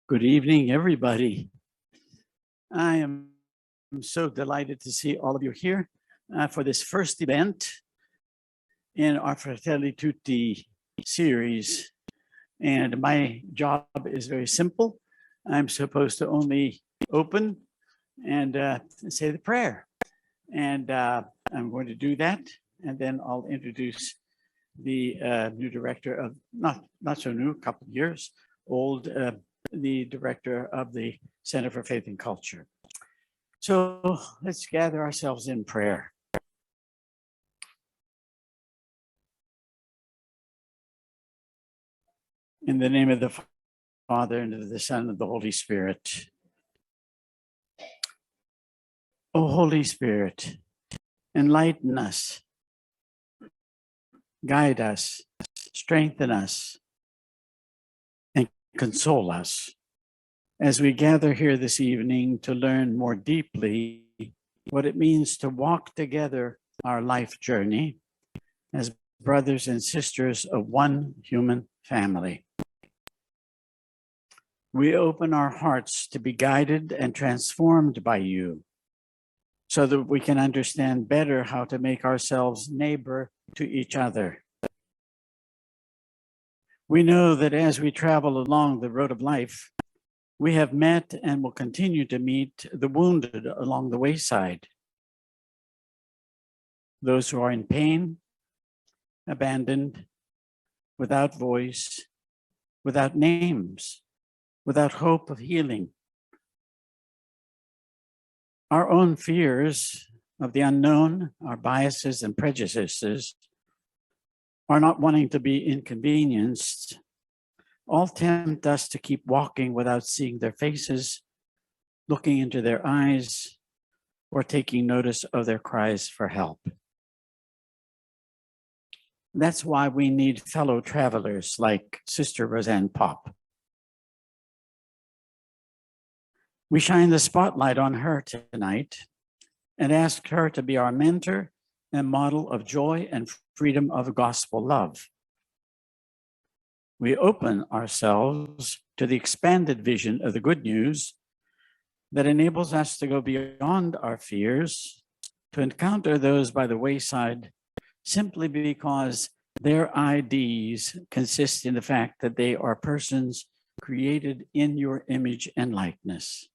Good evening, everybody. I am so delighted to see all of you here for this first event in our Fratelli Tutti series. And my job is very simple. I'm supposed to only open and say the prayer. And I'm going to do that. And then I'll introduce the new director of, not so new, a couple of years old, the director of the Center for Faith and Culture. So let's gather ourselves in prayer. In the name of the Father, and of the Son, and of the Holy Spirit. O Holy Spirit, enlighten us, guide us, strengthen us, and console us as we gather here this evening to learn more deeply what it means to walk together our life journey as brothers and sisters of one human family. We open our hearts to be guided and transformed by you so that we can understand better how to make ourselves neighbor to each other. We know that as we travel along the road of life, we have met and will continue to meet the wounded along the wayside, those who are in pain, abandoned, without voice, without names, without hope of healing. Our own fears of the unknown, our biases and prejudices, are not wanting to be inconvenienced, all tempt us to keep walking without seeing their faces, looking into their eyes, or taking notice of their cries for help. That's why we need fellow travelers like Sister Roseanne Pope. We shine the spotlight on her tonight and ask her to be our mentor and model of joy and freedom of gospel love. We open ourselves to the expanded vision of the good news that enables us to go beyond our fears, to encounter those by the wayside simply because their IDs consist in the fact that they are persons created in your image and likeness.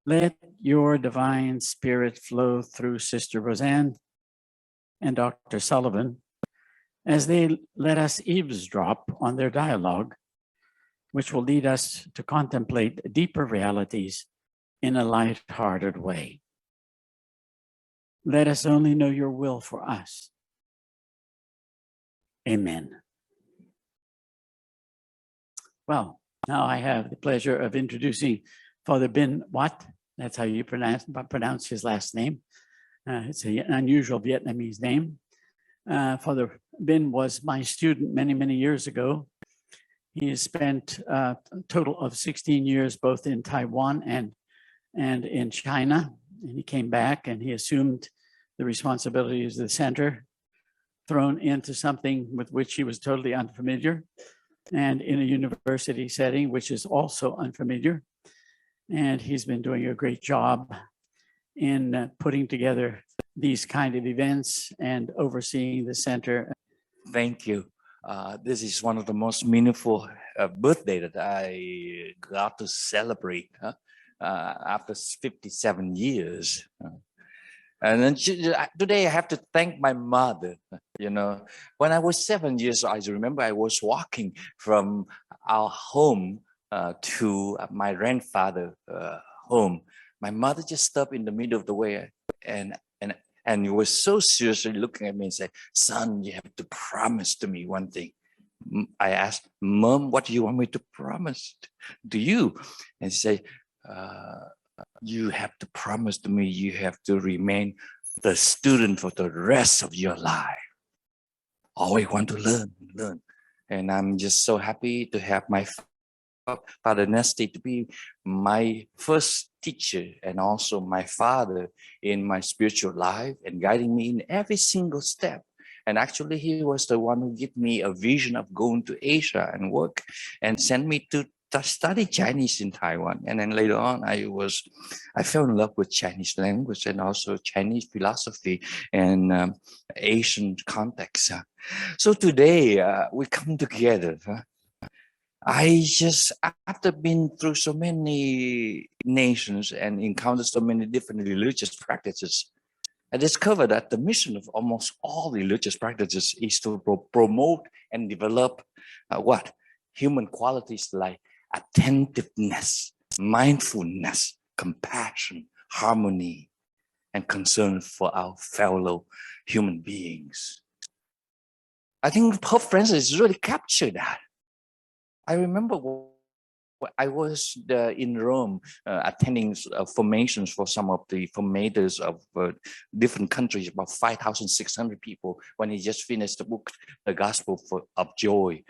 Let your divine spirit flow through Sister Rosanne and Dr. Sullivan as they let us eavesdrop on their dialogue, which will lead us to contemplate deeper realities in a light-hearted way. Let us only know your will for us. Amen. Well, now I have the pleasure of introducing Father Bin Wat. That's how you pronounce his last name. It's an unusual Vietnamese name. Father Bin was my student many, many years ago. He has spent a total of 16 years both in Taiwan and in China. And he came back and he assumed the responsibilities of the center, thrown into something with which he was totally unfamiliar, and in a university setting, which is also unfamiliar. And he's been doing a great job in putting together these kind of events and overseeing the center. Thank you. This is one of the most meaningful birthday that I got to celebrate after 57 years. And then today I have to thank my mother. You know, when I was 7 years old, I remember I was walking from our home to my grandfather's home. My mother just stopped in the middle of the way and he was so seriously looking at me and said, "Son, you have to promise to me one thing." I asked, "Mom, what do you want me to promise to you?" And she said, "You have to promise to me you have to remain the student for the rest of your life. Always want to learn." And I'm just so happy to have my Father Nesty to be my first teacher and also my father in my spiritual life and guiding me in every single step. And actually, he was the one who gave me a vision of going to Asia and work and sent me to studied Chinese in Taiwan, and then later on, I fell in love with Chinese language and also Chinese philosophy and Asian context. So today we come together. I just, after being through so many nations and encountered so many different religious practices, I discovered that the mission of almost all religious practices is to promote and develop what? Human qualities like attentiveness, mindfulness, compassion, harmony, and concern for our fellow human beings. I think Pope Francis really captured that. I remember I was in Rome attending formations for some of the formators of different countries, about 5,600 people, when he just finished the book, The Gospel of Joy.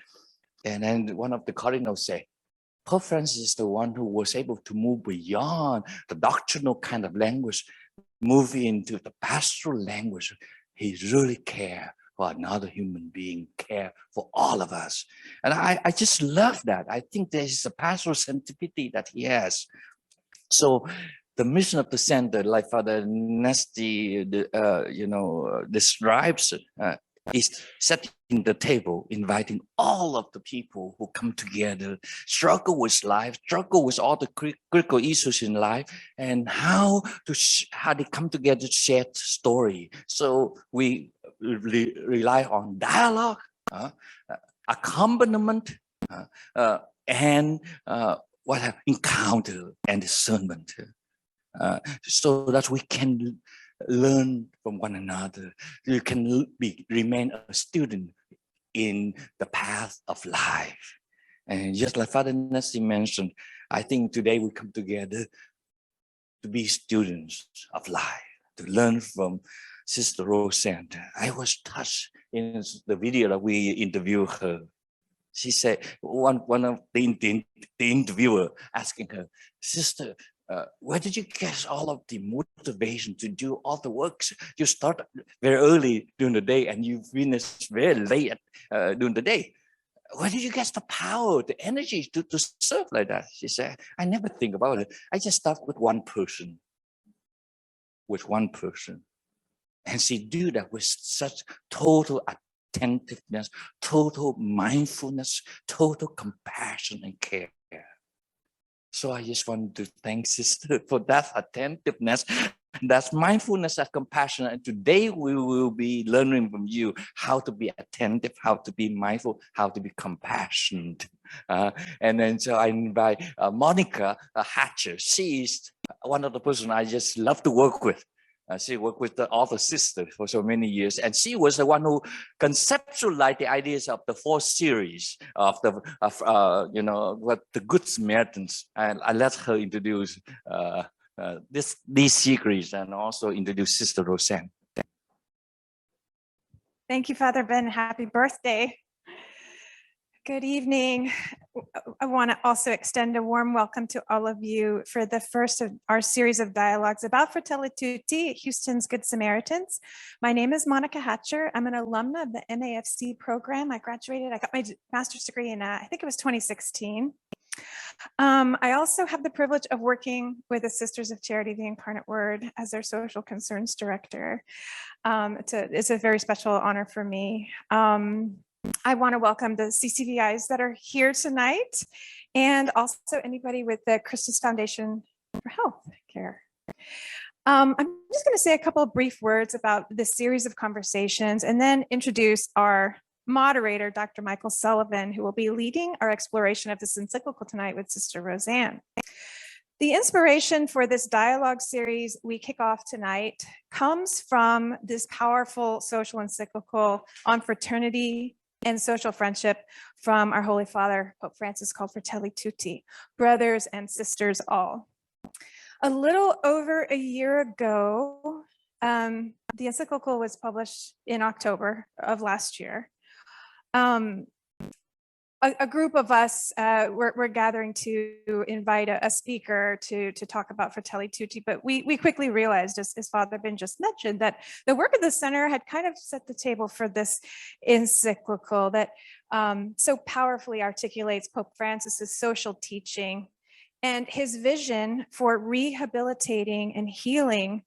And then one of the cardinals said, Pope Francis is the one who was able to move beyond the doctrinal kind of language, move into the pastoral language. He really cared for another human being, care for all of us. And I just love that. I think there is a pastoral sensitivity that he has. So the mission of the center, like Father Nesty, describes, is setting the table, inviting all of the people who come together, struggle with life, struggle with all the critical issues in life, and how they come together to share story. So we rely on dialogue, accompaniment, and encounter and discernment, so that we can learn from one another. You can remain a student in the path of life. And just like Father Nessie mentioned, I think today we come together to be students of life, to learn from Sister Roseanne. I was touched in the video that we interviewed her. She said, one of the interviewer asking her, Sister, where did you get all of the motivation to do all the works? You start very early during the day and you finish very late during the day. Where did you get the power, the energy to serve like that? She said, I never think about it. I just start with one person. And she do that with such total attentiveness, total mindfulness, total compassion and care. So I just want to thank Sister for that attentiveness, that's mindfulness, that compassion. And today we will be learning from you how to be attentive, how to be mindful, how to be compassionate. And then so I invite Monica Hatcher. She is one of the person I just love to work with. She worked with the author sister for so many years, and she was the one who conceptualized the ideas of the 4th series of the Good Samaritans. And I let her introduce these series and also introduce Sister Rosanne. Thank you, Father Ben. Happy birthday. Good evening. I want to also extend a warm welcome to all of you for the first of our series of dialogues about Fratelli Tutti, Houston's Good Samaritans. My name is Monica Hatcher. I'm an alumna of the MAFC program. I got my master's degree in, I think it was 2016. I also have the privilege of working with the Sisters of Charity, the Incarnate Word, as their social concerns director. It's a very special honor for me. I want to welcome the CCVIs that are here tonight, and also anybody with the Christus Foundation for Health Care. I'm just going to say a couple of brief words about this series of conversations and then introduce our moderator, Dr. Michael Sullivan, who will be leading our exploration of this encyclical tonight with Sister Roseanne. The inspiration for this dialogue series we kick off tonight comes from this powerful social encyclical on fraternity and social friendship from our Holy Father, Pope Francis, called Fratelli Tutti, brothers and sisters all. A little over a year ago, the encyclical was published in October of last year. a group of us, we're gathering to invite a speaker to talk about Fratelli Tutti, but we quickly realized, as Father Ben just mentioned, that the work of the center had kind of set the table for this encyclical that so powerfully articulates Pope Francis's social teaching and his vision for rehabilitating and healing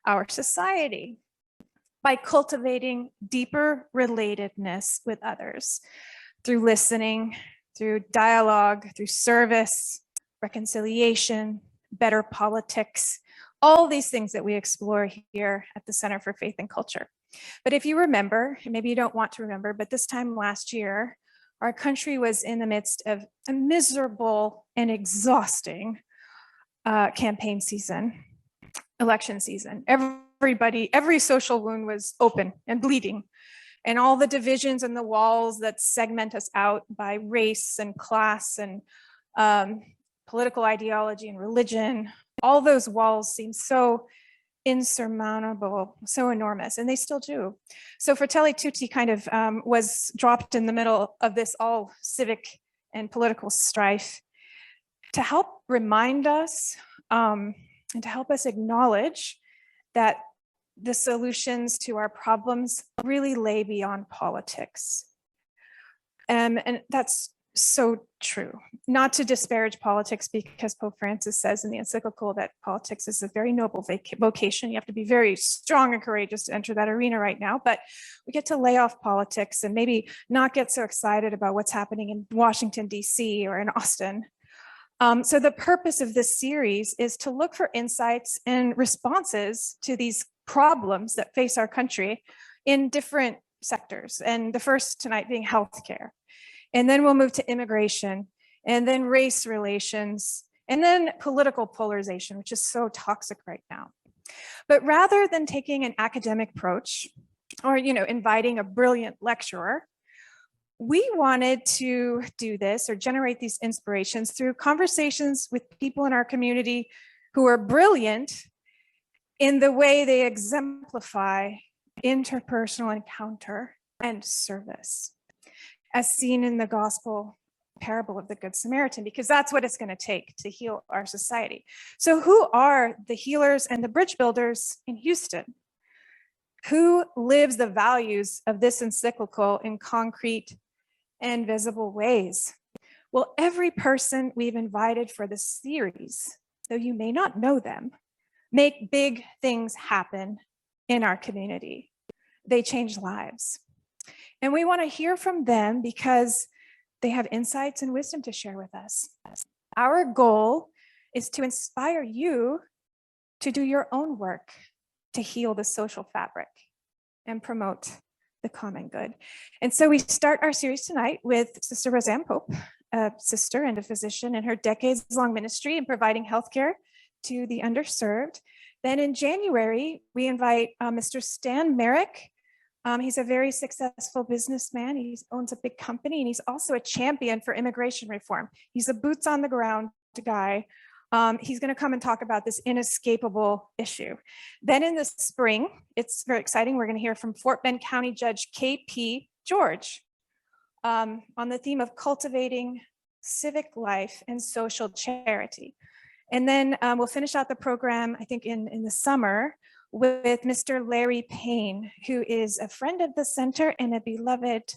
our society by cultivating deeper relatedness with others through listening, through dialogue, through service, reconciliation, better politics, all these things that we explore here at the Center for Faith and Culture. But if you remember, and maybe you don't want to remember, but this time last year, our country was in the midst of a miserable and exhausting campaign season, election season. Every social wound was open and bleeding. And all the divisions and the walls that segment us out by race and class and political ideology and religion, all those walls seem so insurmountable, so enormous, and they still do. So Fratelli Tutti kind of was dropped in the middle of this all civic and political strife to help remind us and to help us acknowledge that the solutions to our problems really lay beyond politics. And that's so true. Not to disparage politics, because Pope Francis says in the encyclical that politics is a very noble vocation. You have to be very strong and courageous to enter that arena right now, but we get to lay off politics and maybe not get so excited about what's happening in Washington, DC or in Austin. So the purpose of this series is to look for insights and responses to these problems that face our country in different sectors. And the first tonight being healthcare. And then we'll move to immigration, and then race relations, and then political polarization, which is so toxic right now. But rather than taking an academic approach or, inviting a brilliant lecturer, we wanted to do this or generate these inspirations through conversations with people in our community who are brilliant in the way they exemplify interpersonal encounter and service, as seen in the gospel parable of the Good Samaritan, because that's what it's going to take to heal our society. So who are the healers and the bridge builders in Houston? Who lives the values of this encyclical in concrete and visible ways? Well, every person we've invited for this series, though you may not know them, make big things happen in our community. They change lives. And we want to hear from them because they have insights and wisdom to share with us. Our goal is to inspire you to do your own work to heal the social fabric and promote the common good. And so we start our series tonight with Sister Roseanne Pope, a sister and a physician in her decades-long ministry in providing healthcare to the underserved. Then in January, we invite Mr. Stan Merrick. He's a very successful businessman. He owns a big company, and he's also a champion for immigration reform. He's a boots on the ground guy. He's going to come and talk about this inescapable issue. Then in the spring, it's very exciting. We're going to hear from Fort Bend County Judge K.P. George on the theme of cultivating civic life and social charity. And then we'll finish out the program, I think, in the summer with Mr. Larry Payne, who is a friend of the center and a beloved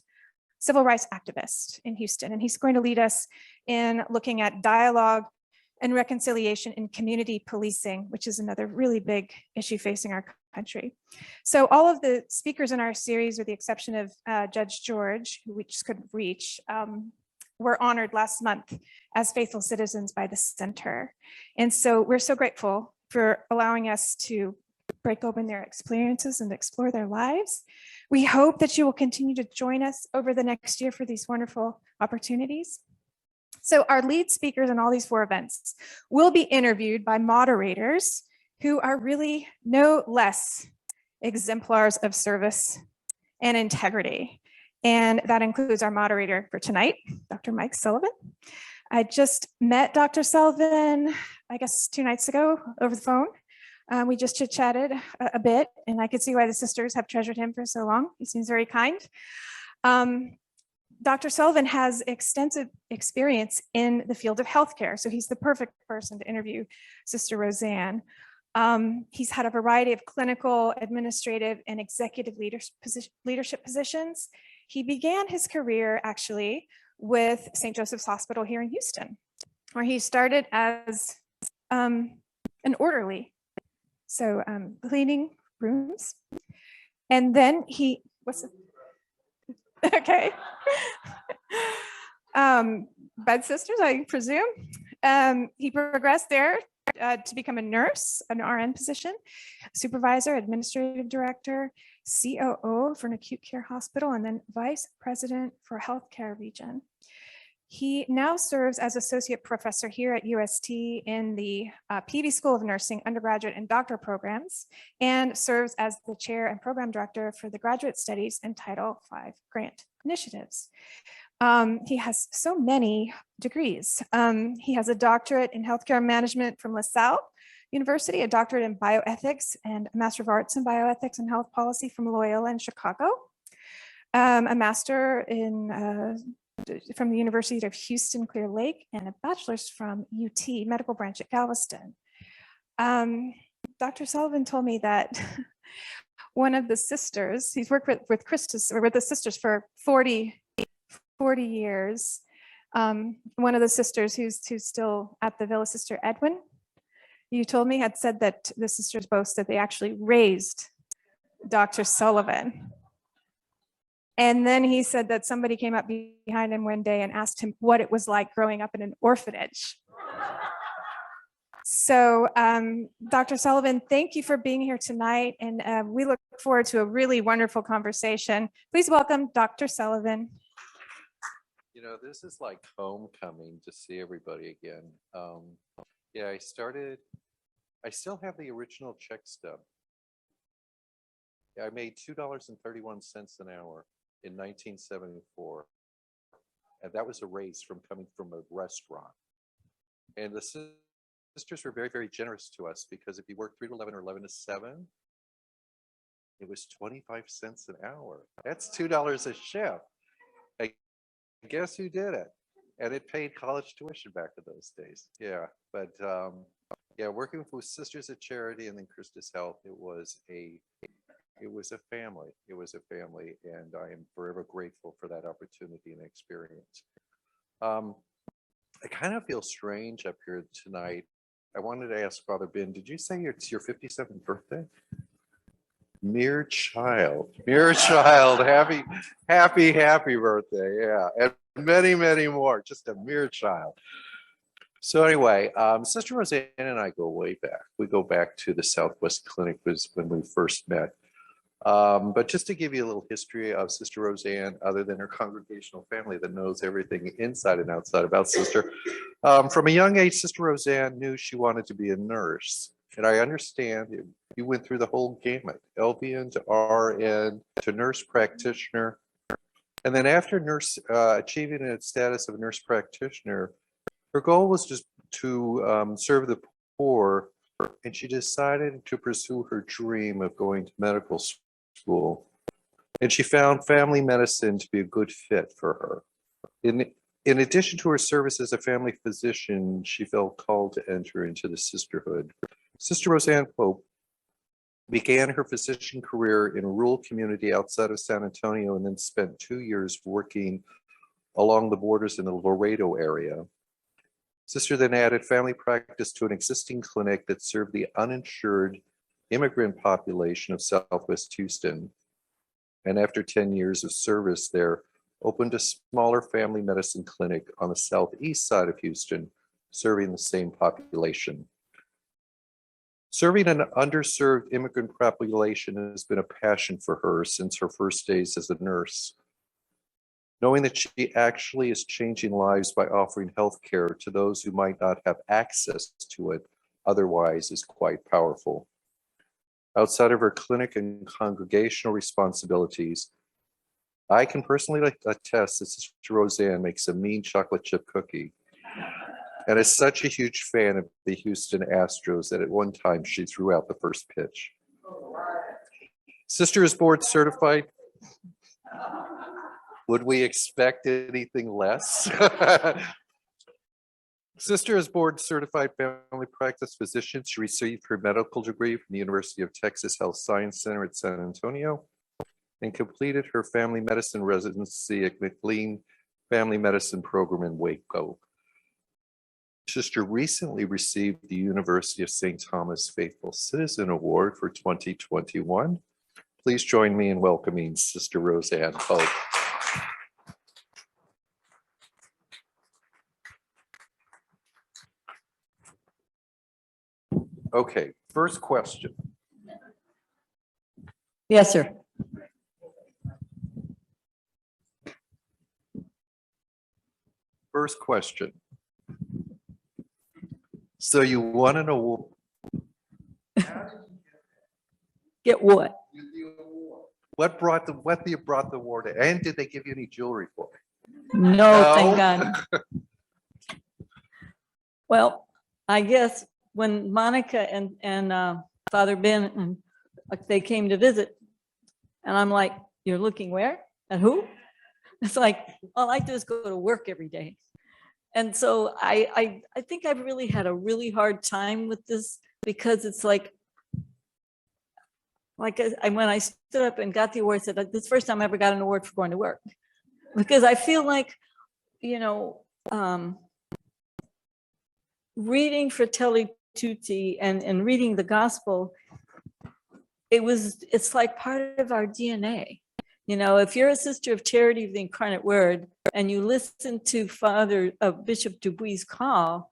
civil rights activist in Houston. And he's going to lead us in looking at dialogue and reconciliation in community policing, which is another really big issue facing our country. So all of the speakers in our series, with the exception of Judge George, who we just couldn't reach, were honored last month as faithful citizens by the center. And so we're so grateful for allowing us to break open their experiences and explore their lives. We hope that you will continue to join us over the next year for these wonderful opportunities. So our lead speakers in all these 4 events will be interviewed by moderators who are really no less exemplars of service and integrity. And that includes our moderator for tonight, Dr. Mike Sullivan. I just met Dr. Sullivan, I guess 2 nights ago over the phone. We just chit-chatted a bit, and I could see why the sisters have treasured him for so long. He seems very kind. Dr. Sullivan has extensive experience in the field of healthcare, so he's the perfect person to interview Sister Roseanne. He's had a variety of clinical, administrative, and executive leadership positions. He began his career actually with St. Joseph's Hospital here in Houston, where he started as an orderly, so cleaning rooms. And then he, okay. Bed sisters, I presume. He progressed there to become a nurse, an RN position, supervisor, administrative director, COO for an acute care hospital, and then vice president for healthcare region. He now serves as associate professor here at UST in the Peavy School of Nursing undergraduate and doctoral programs, and serves as the chair and program director for the graduate studies and Title V grant initiatives. He has so many degrees. He has a doctorate in healthcare management from LaSalle University, a doctorate in bioethics, and a Master of Arts in bioethics and health policy from Loyola in Chicago, a master in from the University of Houston, Clear Lake, and a bachelor's from UT medical branch at Galveston. Dr. Sullivan told me that one of the sisters, he's worked with Christus, or with the sisters for 40 years. One of the sisters who's still at the Villa, Sister Edwin, you told me, had said that the sisters boast that they actually raised Dr. Sullivan. And then he said that somebody came up behind him one day and asked him what it was like growing up in an orphanage. So Dr. Sullivan, thank you for being here tonight. And we look forward to a really wonderful conversation. Please welcome Dr. Sullivan. You know, this is like homecoming to see everybody again. Yeah, I still have the original check stub. Yeah, I made $2.31 an hour in 1974. And that was a raise from coming from a restaurant. And the sisters were very, very generous to us, because if you work 3 to 11 or 11 to 7, it was 25 cents an hour. That's $2 a shift. Guess who did it? And it paid college tuition back in those days. Yeah, but yeah, working with Sisters of Charity and then Christus Health, it was a family. It was a family, and I am forever grateful for that opportunity and experience. I kind of feel strange up here tonight. I wanted to ask Father Ben, did you say it's your 57th birthday? Mere child, happy birthday. Yeah, and many, many more, just a mere child. So anyway, Sister Roseanne and I go way back. We go back to the Southwest Clinic was when we first met. But just to give you a little history of Sister Roseanne, other than her congregational family that knows everything inside and outside about Sister, from a young age, Sister Roseanne knew she wanted to be a nurse. And I understand you went through the whole gamut, LVN to RN to nurse practitioner. And then after achieving a status of a nurse practitioner, her goal was just to serve the poor. And she decided to pursue her dream of going to medical school. And she found family medicine to be a good fit for her. In addition to her service as a family physician, she felt called to enter into the sisterhood. Sister Roseanne Pope began her physician career in a rural community outside of San Antonio, and then spent 2 years working along the borders in the Laredo area. Sister then added family practice to an existing clinic that served the uninsured immigrant population of Southwest Houston. And after 10 years of service there, opened a smaller family medicine clinic on the southeast side of Houston, serving the same population. Serving an underserved immigrant population has been a passion for her since her first days as a nurse. Knowing that she actually is changing lives by offering health care to those who might not have access to it otherwise is quite powerful. Outside of her clinic and congregational responsibilities, I can personally attest that Sister Roseanne makes a mean chocolate chip cookie, and is such a huge fan of the Houston Astros that at one time she threw out the first pitch. Sister is board certified. Would we expect anything less? Sister is board certified family practice physician. She received her medical degree from the University of Texas Health Science Center at San Antonio and completed her family medicine residency at McLean Family Medicine Program in Waco. Sister recently received the University of St. Thomas Faithful Citizen Award for 2021. Please join me in welcoming Sister Roseanne Pope. Okay, first question. Yes, sir. First question. So you won an award. Get what? What brought the award? And did they give you any jewelry for it? No, thank God. Well, I guess when Monica and Father Ben and they came to visit, and I'm like, "You're looking where? At who?" It's like all I do is go to work every day. And so I think I've really had a really hard time with this because it's like when I stood up and got the award, I said, "This is the first time I ever got an award for going to work." Because I feel like, you know, reading Fratelli Tutti and reading the gospel, it's like part of our DNA. You know, if you're a sister of charity of the incarnate word and you listen to Bishop Dubuis's call,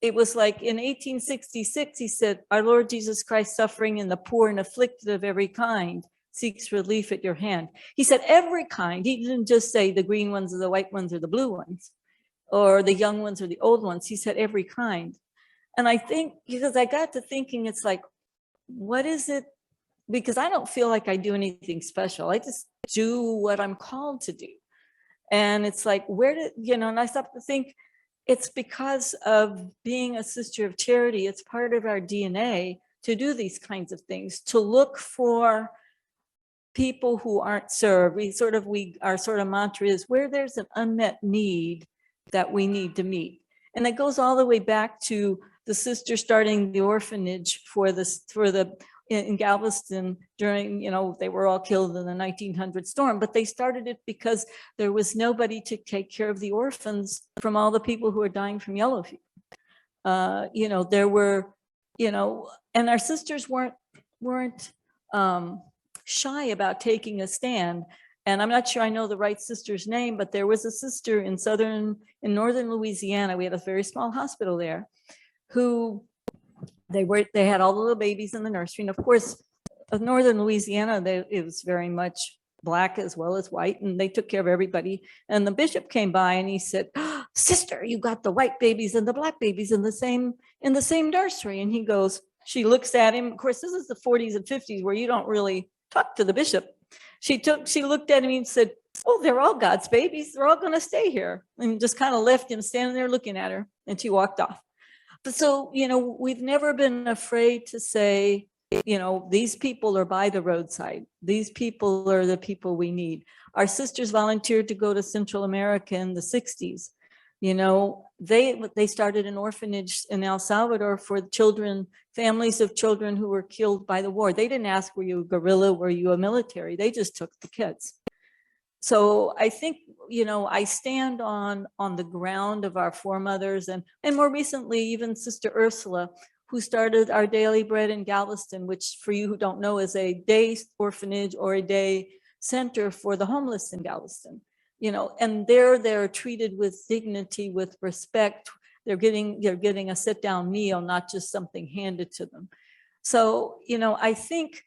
it was like in 1866, he said, "Our Lord Jesus Christ, suffering in the poor and afflicted of every kind, seeks relief at your hand." He said every kind. He didn't just say the green ones or the white ones or the blue ones or the young ones or the old ones. He said every kind. And I think because I got to thinking, it's like, what is it? Because I don't feel like I do anything special. I just do what I'm called to do. And it's like, and I stopped to think, it's because of being a sister of charity. It's part of our DNA to do these kinds of things, to look for people who aren't served. Our sort of mantra is where there's an unmet need that we need to meet. And it goes all the way back to the sister starting the orphanage in Galveston during, they were all killed in the 1900 storm, but they started it because there was nobody to take care of the orphans from all the people who were dying from yellow fever. There were, and our sisters weren't shy about taking a stand. And I'm not sure I know the right sister's name, but there was a sister in northern Louisiana. We had a very small hospital there who they had all the little babies in the nursery. And of course, northern Louisiana, it was very much black as well as white, and they took care of everybody. And the bishop came by and he said, "Sister, you got the white babies and the black babies in the same nursery." And he goes, she looks at him. Of course, this is the 40s and 50s where you don't really talk to the bishop. She looked at him and said, "Oh, they're all God's babies. They're all going to stay here." And just kind of left him standing there looking at her, and she walked off. But so, we've never been afraid to say, these people are by the roadside. These people are the people we need. Our sisters volunteered to go to Central America in the 60s. They started an orphanage in El Salvador for families of children who were killed by the war. They didn't ask, were you a guerrilla? Were you a military? They just took the kids. So I think, I stand on the ground of our foremothers and more recently, even Sister Ursula, who started Our Daily Bread in Galveston, which for you who don't know is a day orphanage or a day center for the homeless in Galveston. And they're treated with dignity, with respect. They're getting a sit-down meal, not just something handed to them. So, I think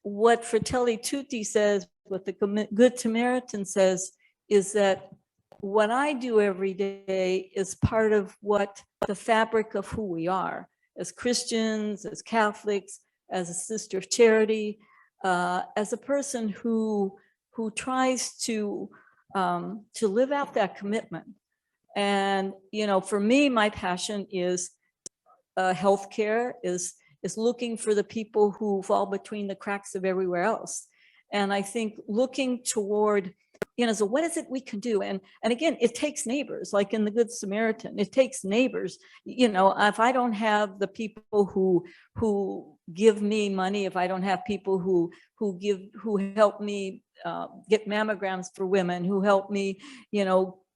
what Fratelli Tutti says, what the Good Samaritan says, is that what I do every day is part of what the fabric of who we are as Christians, as Catholics, as a sister of charity, as a person who tries to live out that commitment. And, for me, my passion is healthcare, is looking for the people who fall between the cracks of everywhere else. And I think looking toward So what is it we can do? And again, it takes neighbors, like in the Good Samaritan, it takes neighbors. If I don't have the people who give me money, if I don't have people who help me get mammograms for women, who help me,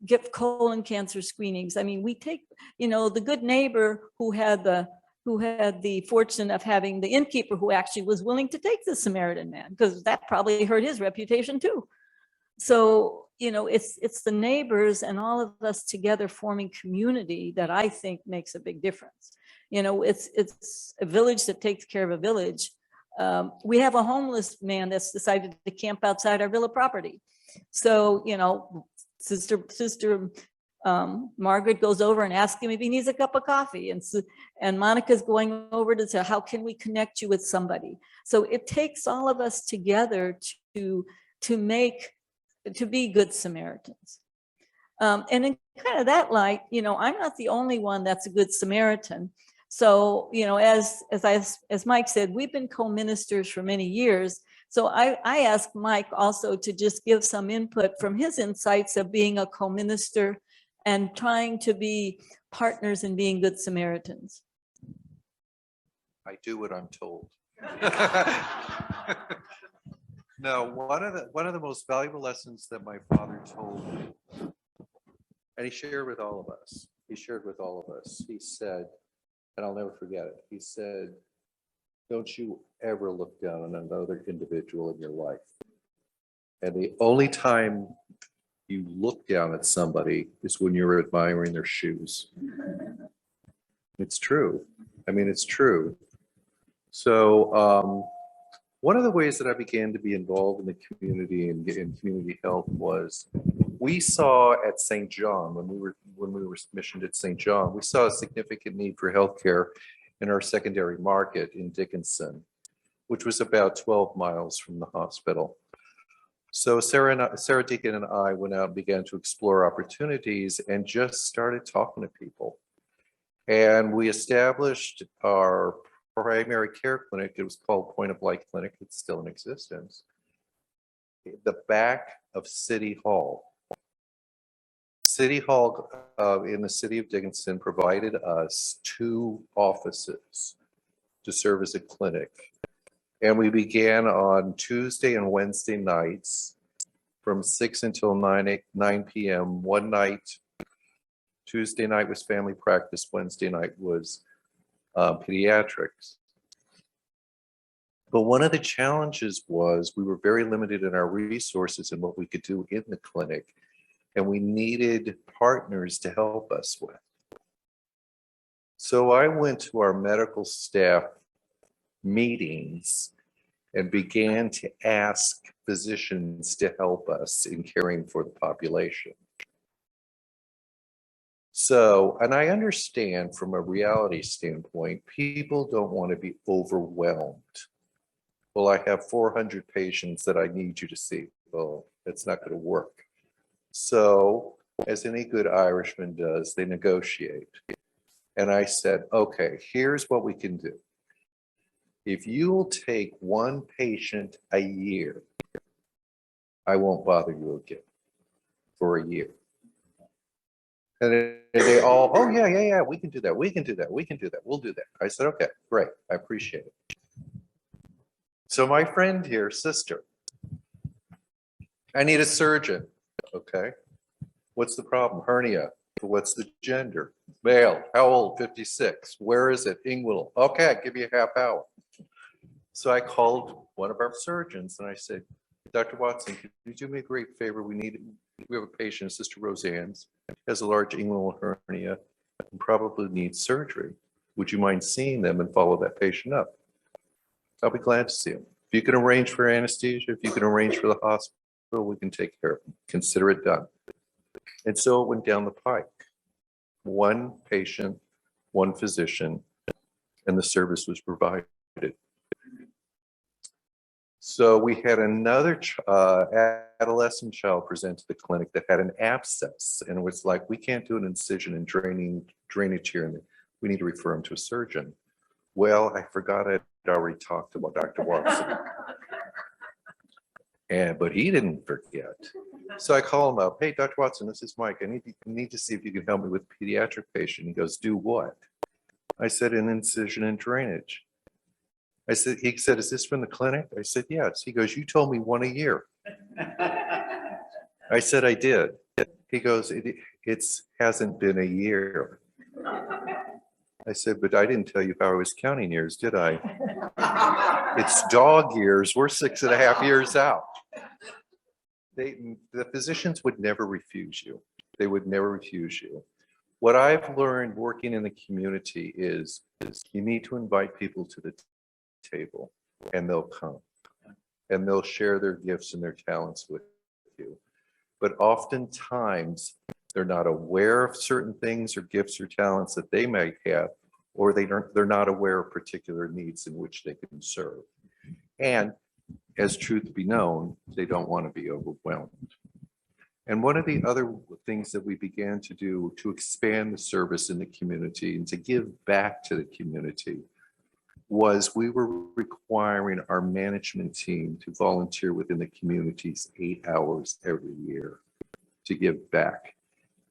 get colon cancer screenings. I mean, we take, the good neighbor who had the fortune of having the innkeeper who actually was willing to take the Samaritan man, because that probably hurt his reputation too. So, it's the neighbors and all of us together forming community that I think makes a big difference. It's a village that takes care of a village. We have a homeless man that's decided to camp outside our villa property. So, Sister Margaret goes over and asks him if he needs a cup of coffee. And Monica's going over to say, how can we connect you with somebody? So it takes all of us together to be good Samaritans. And in kind of that light, I'm not the only one that's a good Samaritan. So, as Mike said, we've been co-ministers for many years. So I asked Mike also to just give some input from his insights of being a co-minister and trying to be partners in being good Samaritans. I do what I'm told. No, one of the most valuable lessons that my father told me, and he shared with all of us. He said, and I'll never forget it. He said, don't you ever look down on another individual in your life. And the only time you look down at somebody is when you're admiring their shoes. It's true. I mean, it's true. So one of the ways that I began to be involved in the community and in community health was we saw at St. John, when we were missioned at St. John, we saw a significant need for healthcare in our secondary market in Dickinson, which was about 12 miles from the hospital. So Sarah Deacon and I went out and began to explore opportunities and just started talking to people. And we established our primary care clinic. It was called Point of Light Clinic. It's still in existence. The back of City Hall. City Hall in the city of Dickinson provided us 2 offices to serve as a clinic. And we began on Tuesday and Wednesday nights from 6 until 9 p.m. One night, Tuesday night was family practice, Wednesday night was pediatrics. But one of the challenges was we were very limited in our resources and what we could do in the clinic. And we needed partners to help us with. So I went to our medical staff meetings and began to ask physicians to help us in caring for the population. So, and I understand from a reality standpoint, people don't want to be overwhelmed. Well, I have 400 patients that I need you to see. Well, that's not going to work. So, as any good Irishman does, they negotiate. And I said, okay, here's what we can do. If you'll take 1 patient a year, I won't bother you again for a year. And they all, oh yeah, we can do that. We'll do that. I said, okay, great. I appreciate it. So my friend here, sister, I need a surgeon. Okay. What's the problem? Hernia. What's the gender? Male. How old? 56. Where is it? England. Okay, I'll give you a half hour. So I called one of our surgeons and I said, Dr. Watson, can you do me a great favor? We have a patient, Sister Roseanne, has a large inguinal hernia and probably needs surgery. Would you mind seeing them and follow that patient up? I'll be glad to see him. If you can arrange for anesthesia, if you can arrange for the hospital, we can take care of him. Consider it done. And so it went down the pike. 1 patient, 1 physician, and the service was provided. So we had another adolescent child present to the clinic that had an abscess, and it was like, we can't do an incision and drainage here, and we need to refer him to a surgeon. Well, I forgot I'd already talked about Dr. Watson. But he didn't forget. So I call him up. Hey, Dr. Watson, this is Mike. I need to see if you can help me with a pediatric patient. He goes, do what? I said, an incision and drainage. He said, is this from the clinic? I said, yes. He goes, you told me one a year. I said, I did. He goes, it hasn't been a year. I said, but I didn't tell you how I was counting years, did I? It's dog years. We're 6.5 years out. The physicians would never refuse you. They would never refuse you. What I've learned working in the community is you need to invite people to the table, and they'll come, and they'll share their gifts and their talents with you. But oftentimes they're not aware of certain things or gifts or talents that they might have, or they're not aware of particular needs in which they can serve. And as truth be known, they don't want to be overwhelmed. And one of the other things that we began to do to expand the service in the community and to give back to the community was we were requiring our management team to volunteer within the communities 8 hours every year to give back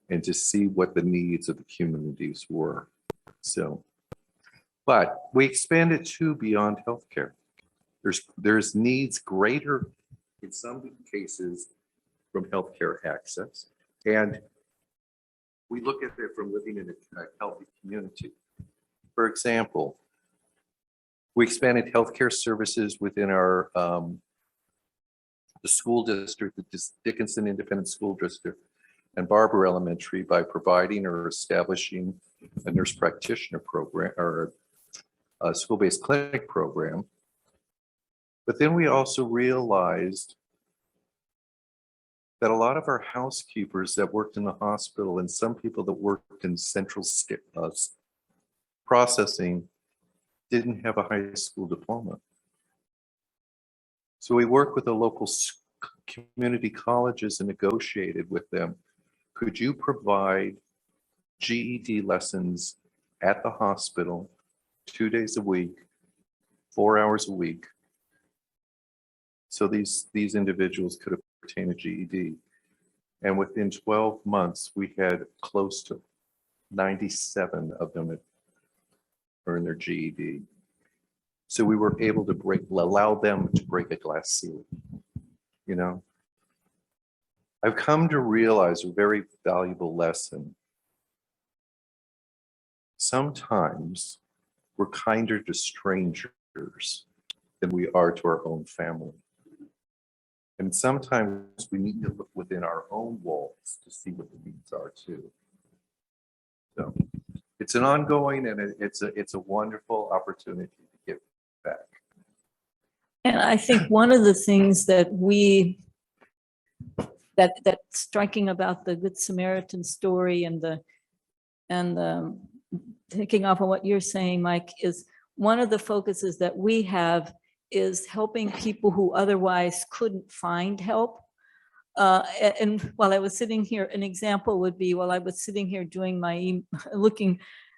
and to see what the needs of the communities were. So, but we expanded too beyond healthcare. There's needs greater in some cases from healthcare access. And we look at it from living in a healthy community. For example, we expanded healthcare services within our the school district, the Dickinson Independent School District and Barber Elementary by providing or establishing a nurse practitioner program or a school-based clinic program. But then we also realized that a lot of our housekeepers that worked in the hospital and some people that worked in central processing didn't have a high school diploma. So we worked with the local community colleges and negotiated with them. Could you provide GED lessons at the hospital 2 days a week, 4 hours a week? So these individuals could obtain a GED. And within 12 months, we had close to 97 of them earn their GED. So we were able to allow them to break a glass ceiling. You know, I've come to realize a very valuable lesson. Sometimes we're kinder to strangers than we are to our own family. And sometimes we need to look within our own walls to see what the needs are too. So it's an ongoing and it's a wonderful opportunity to give back. And I think one of the things that that's striking about the Good Samaritan story and the taking off on what you're saying, Mike, is one of the focuses that we have is helping people who otherwise couldn't find help. And while I was sitting here, an example would be while I was sitting here doing my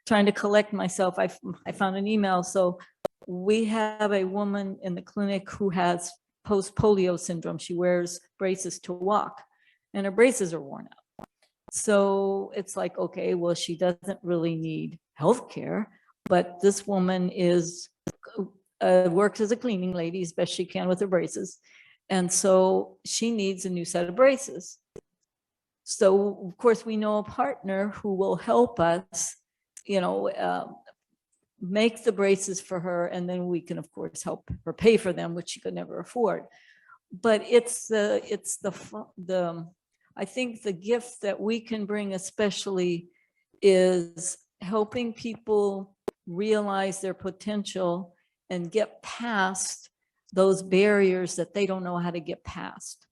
trying to collect myself, I found an email. So we have a woman in the clinic who has post-polio syndrome. She wears braces to walk and her braces are worn out. So it's like, okay, well, she doesn't really need healthcare, but this woman works as a cleaning lady as best she can with her braces. And so she needs a new set of braces. So of course we know a partner who will help us, make the braces for her. And then we can of course help her pay for them, which she could never afford. But I think the gift that we can bring especially is helping people realize their potential and get past those barriers that they don't know how to get past,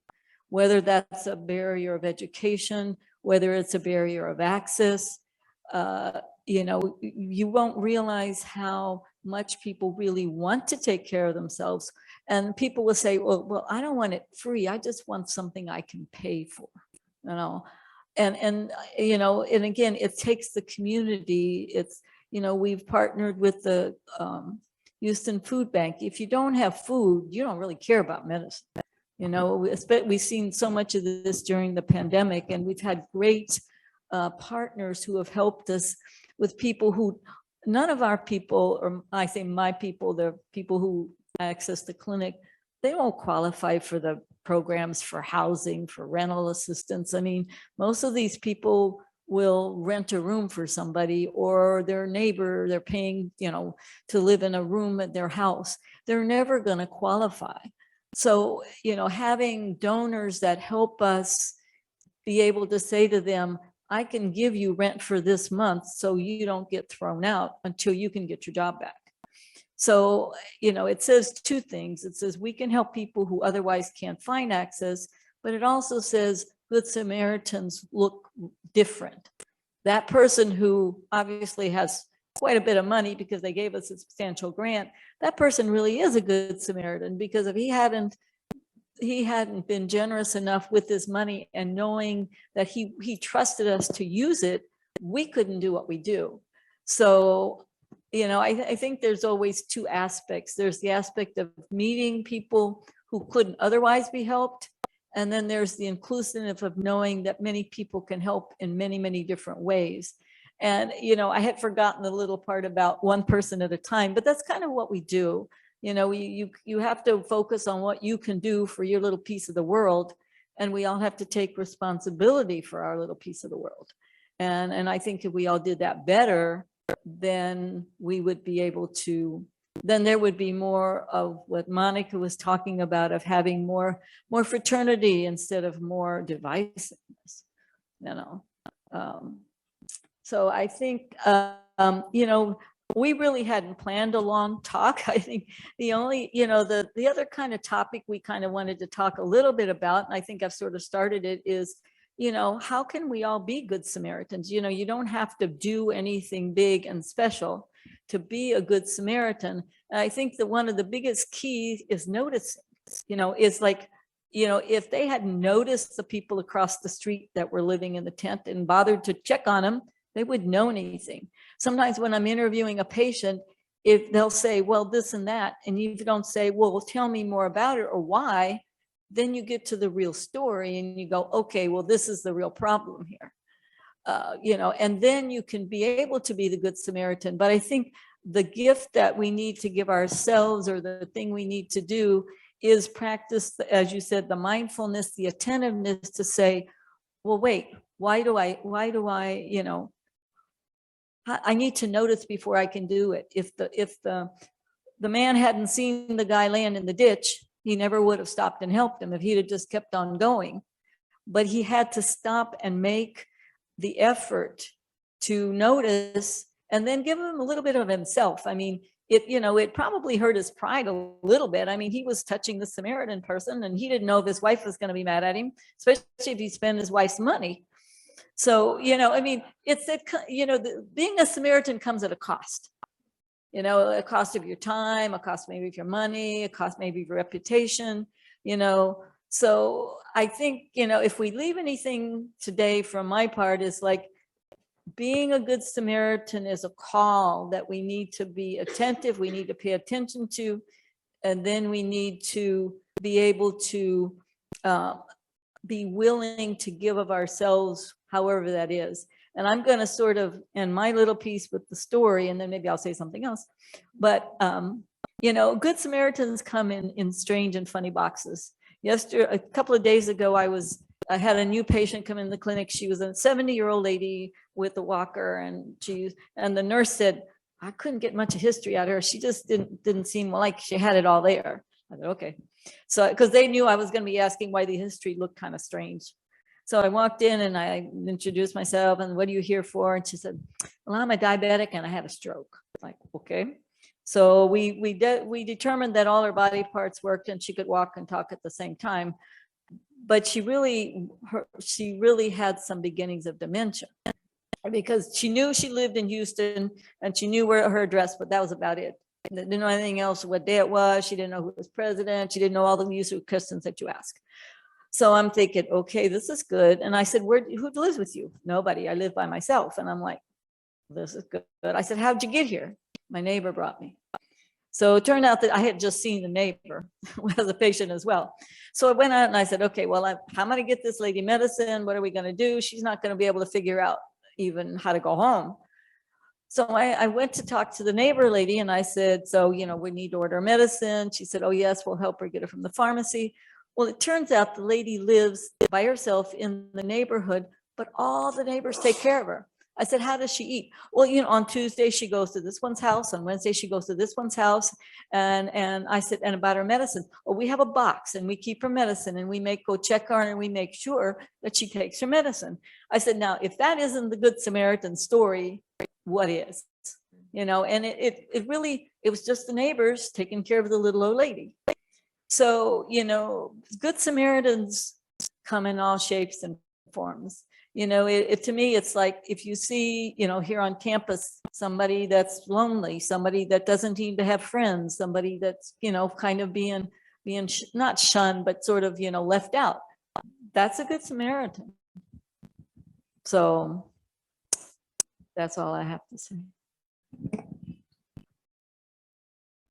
whether that's a barrier of education, whether it's a barrier of access. You won't realize how much people really want to take care of themselves. And people will say, well, I don't want it free. I just want something I can pay for, And again, it takes the community. We've partnered with the Houston Food Bank. If you don't have food, you don't really care about medicine. We've seen so much of this during the pandemic, and we've had great partners who have helped us with people who, none of our people, or I say my people, the people who access the clinic, they won't qualify for the programs for housing, for rental assistance. I mean, most of these people will rent a room for somebody, or their neighbor, they're paying, to live in a room at their house. They're never going to qualify. So, having donors that help us be able to say to them, I can give you rent for this month so you don't get thrown out until you can get your job back. So, it says two things. It says we can help people who otherwise can't find access, but it also says Good Samaritans look different. That person who obviously has quite a bit of money because they gave us a substantial grant, that person really is a Good Samaritan, because if he hadn't been generous enough with his money and knowing that he trusted us to use it, we couldn't do what we do. So, I think there's always two aspects. There's the aspect of meeting people who couldn't otherwise be helped. And then there's the inclusiveness of knowing that many people can help in many, many different ways. And, I had forgotten the little part about one person at a time, but that's kind of what we do. You have to focus on what you can do for your little piece of the world. And we all have to take responsibility for our little piece of the world. And I think if we all did that better, then we would be able to, then there would be more of what Monica was talking about, of having more fraternity instead of more divisiveness, So I think, we really hadn't planned a long talk. I think the only, the other kind of topic we kind of wanted to talk a little bit about, and I think I've sort of started it, is, how can we all be Good Samaritans? You don't have to do anything big and special to be a Good Samaritan. And I think that one of the biggest keys is noticing, is like, if they had noticed the people across the street that were living in the tent and bothered to check on them, they wouldn't know anything. Sometimes when I'm interviewing a patient, if they'll say, well, this and that, and you don't say, well, tell me more about it or why, then you get to the real story and you go, okay, well, this is the real problem here. And then you can be able to be the Good Samaritan. But I think the gift that we need to give ourselves, or the thing we need to do, is practice, as you said, the mindfulness, the attentiveness to say, well, wait, why do I, I need to notice before I can do it. If the man hadn't seen the guy laying in the ditch, he never would have stopped and helped him if he'd have just kept on going. But he had to stop and make the effort to notice, and then give him a little bit of himself. I mean, it probably hurt his pride a little bit. I mean, he was touching the Samaritan person, and he didn't know if his wife was going to be mad at him, especially if he spent his wife's money. So, I mean, it's that, being a Samaritan comes at a cost. A cost of your time, a cost maybe of your money, a cost maybe of your reputation, So I think, if we leave anything today from my part, is like, being a Good Samaritan is a call that we need to be attentive, we need to pay attention to, and then we need to be able to be willing to give of ourselves, however that is. And I'm going to sort of end my little piece with the story, and then maybe I'll say something else. But, Good Samaritans come in strange and funny boxes. A couple of days ago, I had a new patient come in the clinic. She was a 70-year-old lady with a walker, and the nurse said, I couldn't get much of history out of her. She just didn't seem like she had it all there. I said, okay. So, because they knew I was going to be asking why the history looked kind of strange. So I walked in and I introduced myself, and what are you here for? And she said, well, I'm a diabetic and I had a stroke. Like, okay. So we determined that all her body parts worked and she could walk and talk at the same time. But she really had some beginnings of dementia, because she knew she lived in Houston and she knew where her address, but that was about it. Didn't know anything else, what day it was. She didn't know who was president. She didn't know all the usual questions that you ask. So I'm thinking, okay, this is good. And I said, who lives with you? Nobody. I live by myself. And I'm like, this is good. I said, how'd you get here? My neighbor brought me. So it turned out that I had just seen the neighbor as a patient as well. So I went out and I said, okay, well, how am I going to get this lady medicine? What are we going to do? She's not going to be able to figure out even how to go home. So I went to talk to the neighbor lady and I said, so, you know, we need to order medicine. She said, oh, yes, we'll help her get it from the pharmacy. Well, it turns out the lady lives by herself in the neighborhood, but all the neighbors take care of her. I said, how does she eat? Well, you know, on Tuesday, she goes to this one's house. On Wednesday, she goes to this one's house. And I said, and about her medicine. Well, we have a box and we keep her medicine and we go check on her and we make sure that she takes her medicine. I said, now, if that isn't the Good Samaritan story, what is? You know, and it really, it was just the neighbors taking care of the little old lady. So, you know, Good Samaritans come in all shapes and forms. You know, to me, it's like if you see, you know, here on campus, somebody that's lonely, somebody that doesn't seem to have friends, somebody that's, you know, kind of being not shunned, but sort of, you know, left out. That's a Good Samaritan. So that's all I have to say.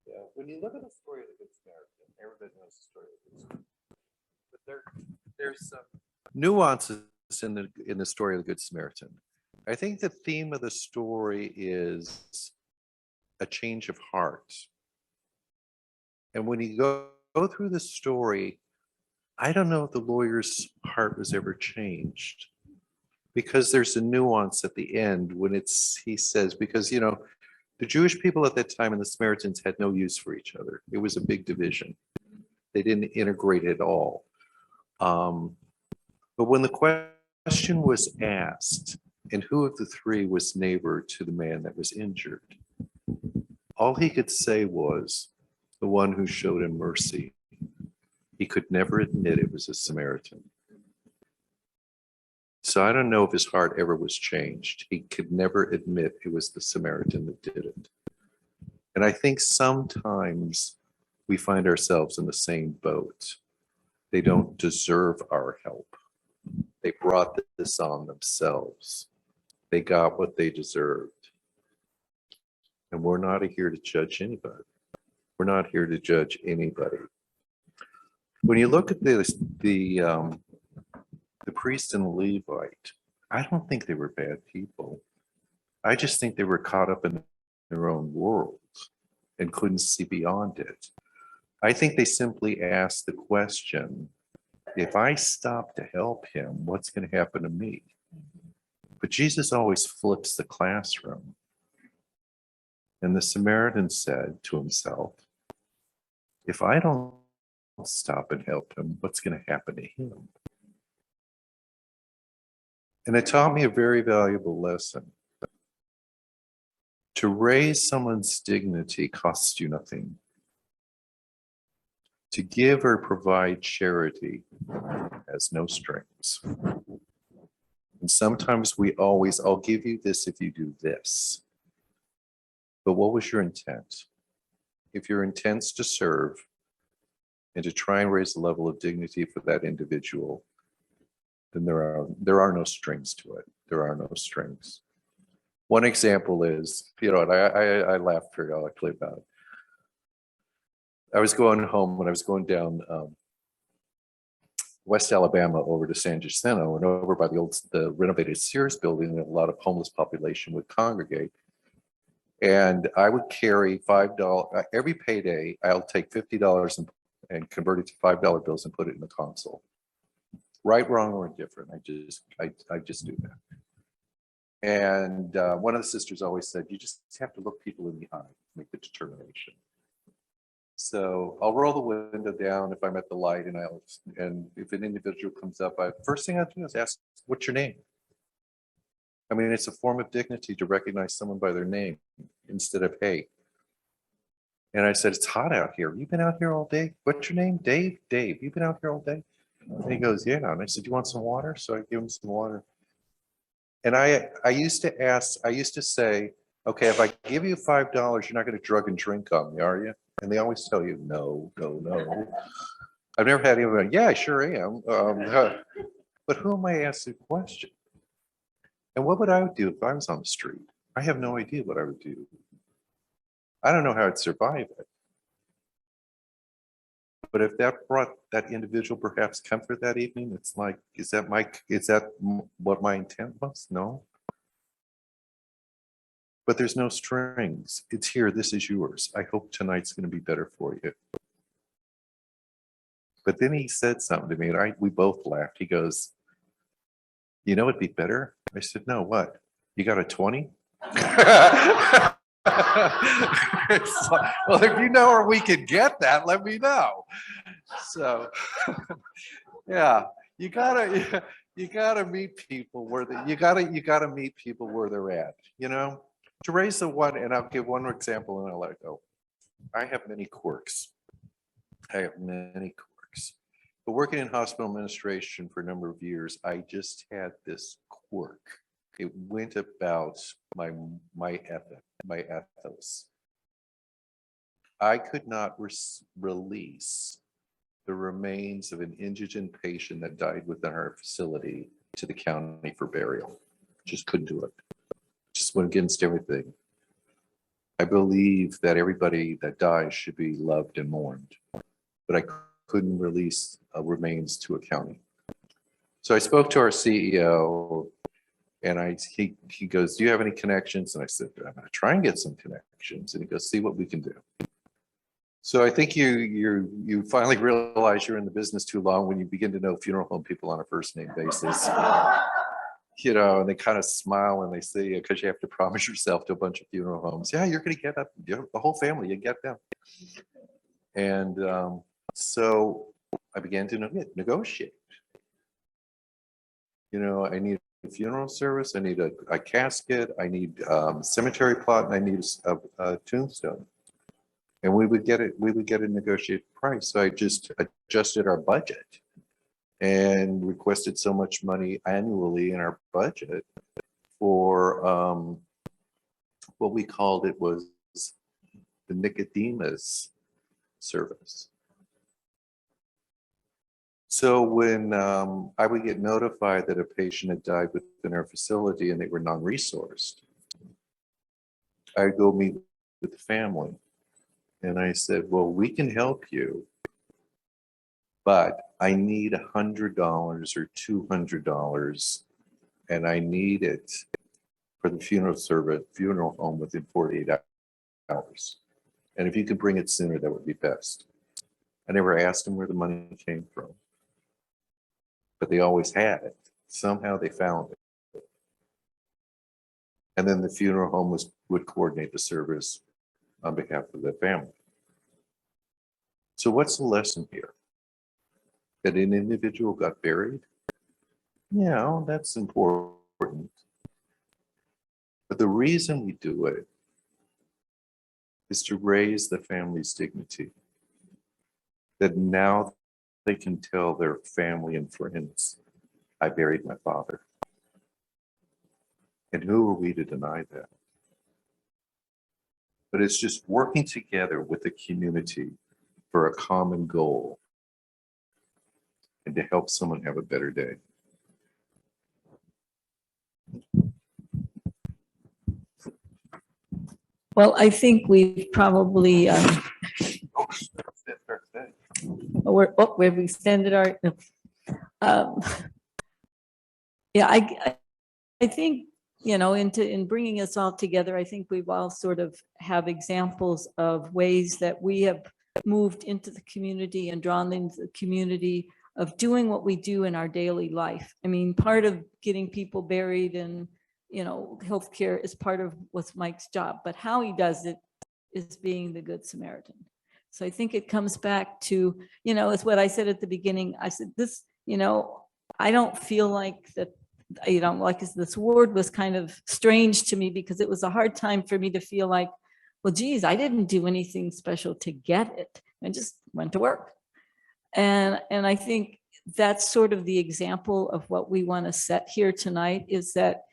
Yeah, when you look at the story of the Good Samaritan, everybody knows the story of the Good Samaritan. But there's some nuances in the story of the Good Samaritan. I think the theme of the story is a change of heart. And when you go through the story, I don't know if the lawyer's heart was ever changed, because there's a nuance at the end when he says, because, you know, the Jewish people at that time and the Samaritans had no use for each other. It was a big division. They didn't integrate at all. But when the question was asked, and who of the three was neighbor to the man that was injured, all he could say was the one who showed him mercy. He could never admit it was a Samaritan. So I don't know if his heart ever was changed. He could never admit it was the Samaritan that did it. And I think sometimes we find ourselves in the same boat. They don't deserve our help. They brought this on themselves. They got what they deserved. And we're not here to judge anybody. We're not here to judge anybody. When you look at the priest and the Levite, I don't think they were bad people. I just think they were caught up in their own world and couldn't see beyond it. I think they simply asked the question, if I stop to help him, what's going to happen to me? But Jesus always flips the classroom. And the Samaritan said to himself, if I don't stop and help him, what's going to happen to him? And it taught me a very valuable lesson. To raise someone's dignity costs you nothing. To give or provide charity has no strings. And sometimes I'll give you this if you do this. But what was your intent? If your intent's to serve and to try and raise the level of dignity for that individual, then there are no strings to it. There are no strings. One example is, you know, and I laugh periodically about it. I was going home when I was going down West Alabama over to San Jacinto, and over by the renovated Sears building, a lot of homeless population would congregate. And I would carry $5 every payday. I'll take $50 and convert it to $5 bills and put it in the console. Right, wrong, or indifferent. I just do that. And one of the sisters always said, you just have to look people in the eye, make the determination. So I'll roll the window down if I'm at the light, and if an individual comes up, first thing I do is ask, what's your name? I mean, it's a form of dignity to recognize someone by their name instead of hey. And I said, it's hot out here. You've been out here all day? What's your name? Dave? Dave, you've been out here all day? And he goes, yeah. And I said, you want some water? So I give him some water. And I used to say, okay, if I give you $5, you're not going to drug and drink on me, are you? And they always tell you, no. I've never had anyone, yeah, I sure am. But who am I asking the question? And what would I do if I was on the street? I have no idea what I would do. I don't know how I'd survive it. But if that brought that individual perhaps comfort that evening, it's like, is that what my intent was? No. But there's no strings. It's here. This is yours. I hope tonight's going to be better for you. But then he said something to me, and we both laughed. He goes, you know, it'd be better. I said, no, what? You got a 20? It's like, well, if you know where we could get that, let me know. So, yeah, you gotta meet people where you gotta meet people where they're at. You know, to raise the one, and I'll give one example, and I'll let it go. I have many quirks. But working in hospital administration for a number of years, I just had this quirk. It went about my ethos. I could not release the remains of an indigent patient that died within our facility to the county for burial. Just couldn't do it. Just went against everything. I believe that everybody that dies should be loved and mourned, but I couldn't release remains to a county. So I spoke to our CEO, and he goes, do you have any connections? And I said, I'm going to try and get some connections. And he goes, see what we can do. So I think you finally realize you're in the business too long when you begin to know funeral home people on a first name basis. You know, and they kind of smile and they say, because you have to promise yourself to a bunch of funeral homes, yeah, you're going to get up, the whole family, you get them. And so I began to negotiate. You know, I need a funeral service, I need a casket, I need cemetery plot, and I need a tombstone. And we would get a negotiated price. So I just adjusted our budget and requested so much money annually in our budget for what we called it was the Nicodemus service. So when I would get notified that a patient had died within our facility and they were non-resourced, I'd go meet with the family. And I said, well, we can help you, but I need $100 or $200, and I need it for the funeral home within 48 hours. And if you could bring it sooner, that would be best. I never asked them where the money came from, but they always had it. Somehow they found it. And then the funeral home would coordinate the service on behalf of the family. So what's the lesson here? That an individual got buried? Yeah, that's important. But the reason we do it is to raise the family's dignity. That now they can tell their family and friends, I buried my father. And who are we to deny that? But it's just working together with the community for a common goal and to help someone have a better day. Well, I think we've probably, we've extended our, yeah, I think, you know, in bringing us all together, I think we've all sort of have examples of ways that we have moved into the community and drawn into the community of doing what we do in our daily life. I mean, part of getting people buried in, you know, healthcare is part of what's Mike's job, but how he does it is being the Good Samaritan. So I think it comes back to, you know, it's what I said at the beginning. I said this, you know, I don't feel like that, you know, like this word was kind of strange to me because it was a hard time for me to feel like, well, geez, I didn't do anything special to get it. I just went to work. And I think that's sort of the example of what we want to set here tonight is that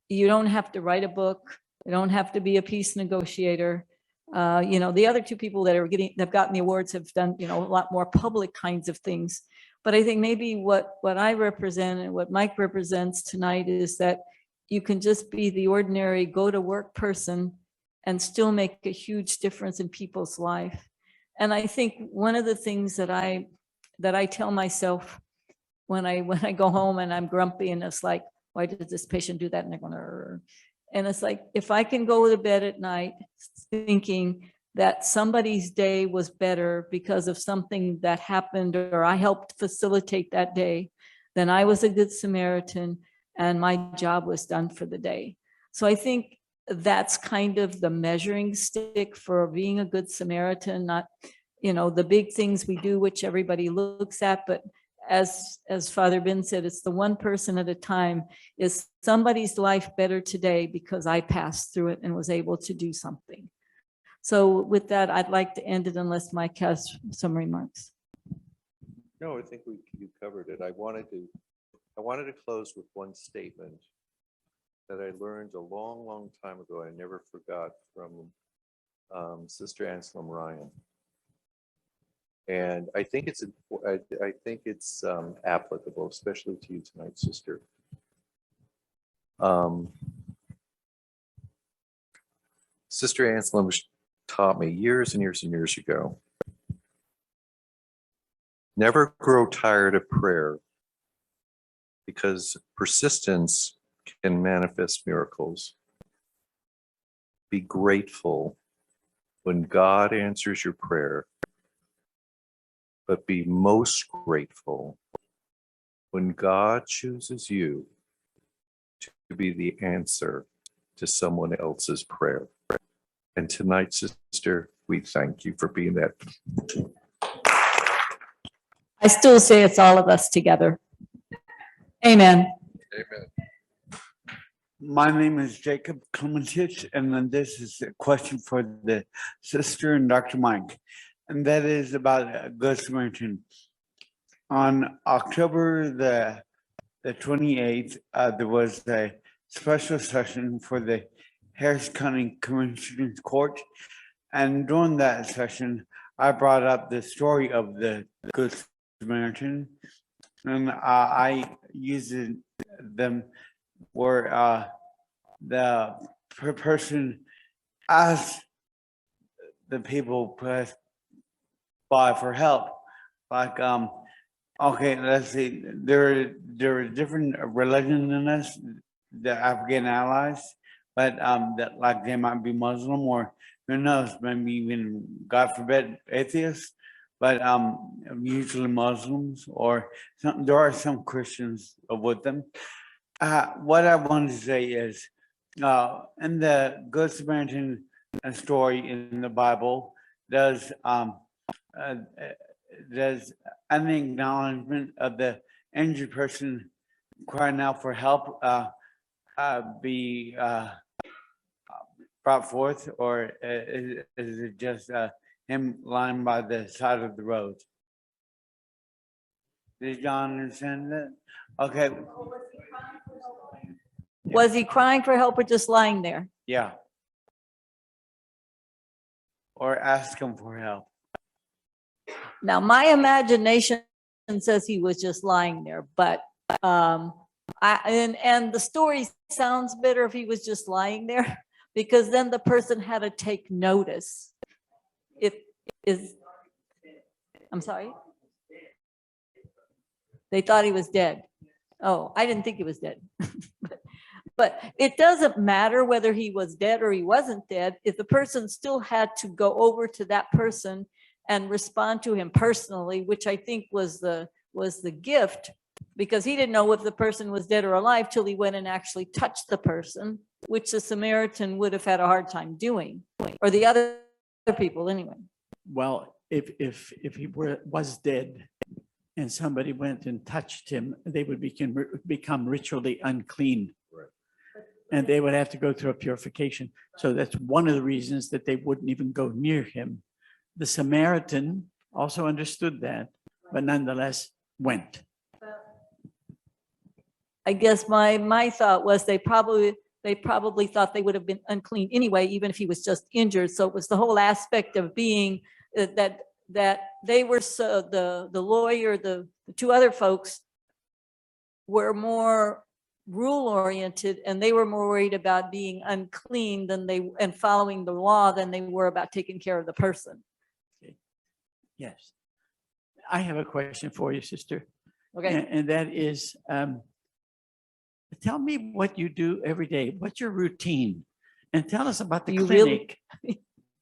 you don't have to write a book. You don't have to be a peace negotiator. You know, the other two people that have gotten the awards have done, you know, a lot more public kinds of things. But I think maybe what I represent and what Mike represents tonight is that you can just be the ordinary go to work person and still make a huge difference in people's life. And I think one of the things that I tell myself when I go home and I'm grumpy and it's like, why did this patient do that? And they're going, and it's like, if I can go to bed at night thinking that somebody's day was better because of something that happened or I helped facilitate that day, then I was a good Samaritan and my job was done for the day. So I think that's kind of the measuring stick for being a good Samaritan, not, the big things we do, which everybody looks at, but as Father Ben said, it's the one person at a time. Is somebody's life better today because I passed through it and was able to do something? So with that, I'd like to end it unless Mike has some remarks. No, I think you covered it. I wanted to close with one statement that I learned a long, long time ago. I never forgot from Sister Anselm Ryan. And I think it's applicable, especially to you tonight, sister. Sister Anselm taught me years and years and years ago, never grow tired of prayer, because persistence can manifest miracles. Be grateful when God answers your prayer, but be most grateful when God chooses you to be the answer to someone else's prayer. And tonight, sister, we thank you for being that. I still say it's all of us together. Amen. Amen. My name is Jacob Clementich, and then this is a question for the sister and Dr. Mike, and that is about Good Samaritan. On October the 28th, there was a special session for the Harris County Commissioners Court, and during that session, I brought up the story of the Good Samaritan, and I used them where the person asked the people passed by for help. Like, okay, let's see, there are different religions in us, the African allies, but that like they might be Muslim or who knows, maybe even, God forbid, atheists, but usually Muslims or some, there are some Christians with them. What I wanted to say is, in the Good Samaritan story in the Bible, there's an acknowledgement of the injured person crying out for help be brought forth, or is it just him lying by the side of the road? Did John understand that? Okay. Was he crying for help or just lying there? Yeah. Or ask him for help. Now, my imagination says he was just lying there, but and the story sounds better if he was just lying there, because then the person had to take notice. I'm sorry? They thought he was dead. Oh, I didn't think he was dead. But it doesn't matter whether he was dead or he wasn't dead, if the person still had to go over to that person and respond to him personally, which I think was the gift, because he didn't know if the person was dead or alive till he went and actually touched the person, which the Samaritan would have had a hard time doing, or the other people anyway. Well, if he was dead and somebody went and touched him, they would become ritually unclean. Right. And they would have to go through a purification. So that's one of the reasons that they wouldn't even go near him. The Samaritan also understood that, but nonetheless went. I guess my thought was they probably thought they would have been unclean anyway, even if he was just injured. So it was the whole aspect of being that they were, so the lawyer, the two other folks were more rule oriented, and they were more worried about being unclean and following the law than they were about taking care of the person. Yes. I have a question for you, sister. Okay. And that is, tell me what you do every day. What's your routine? And tell us about the You really- clinic.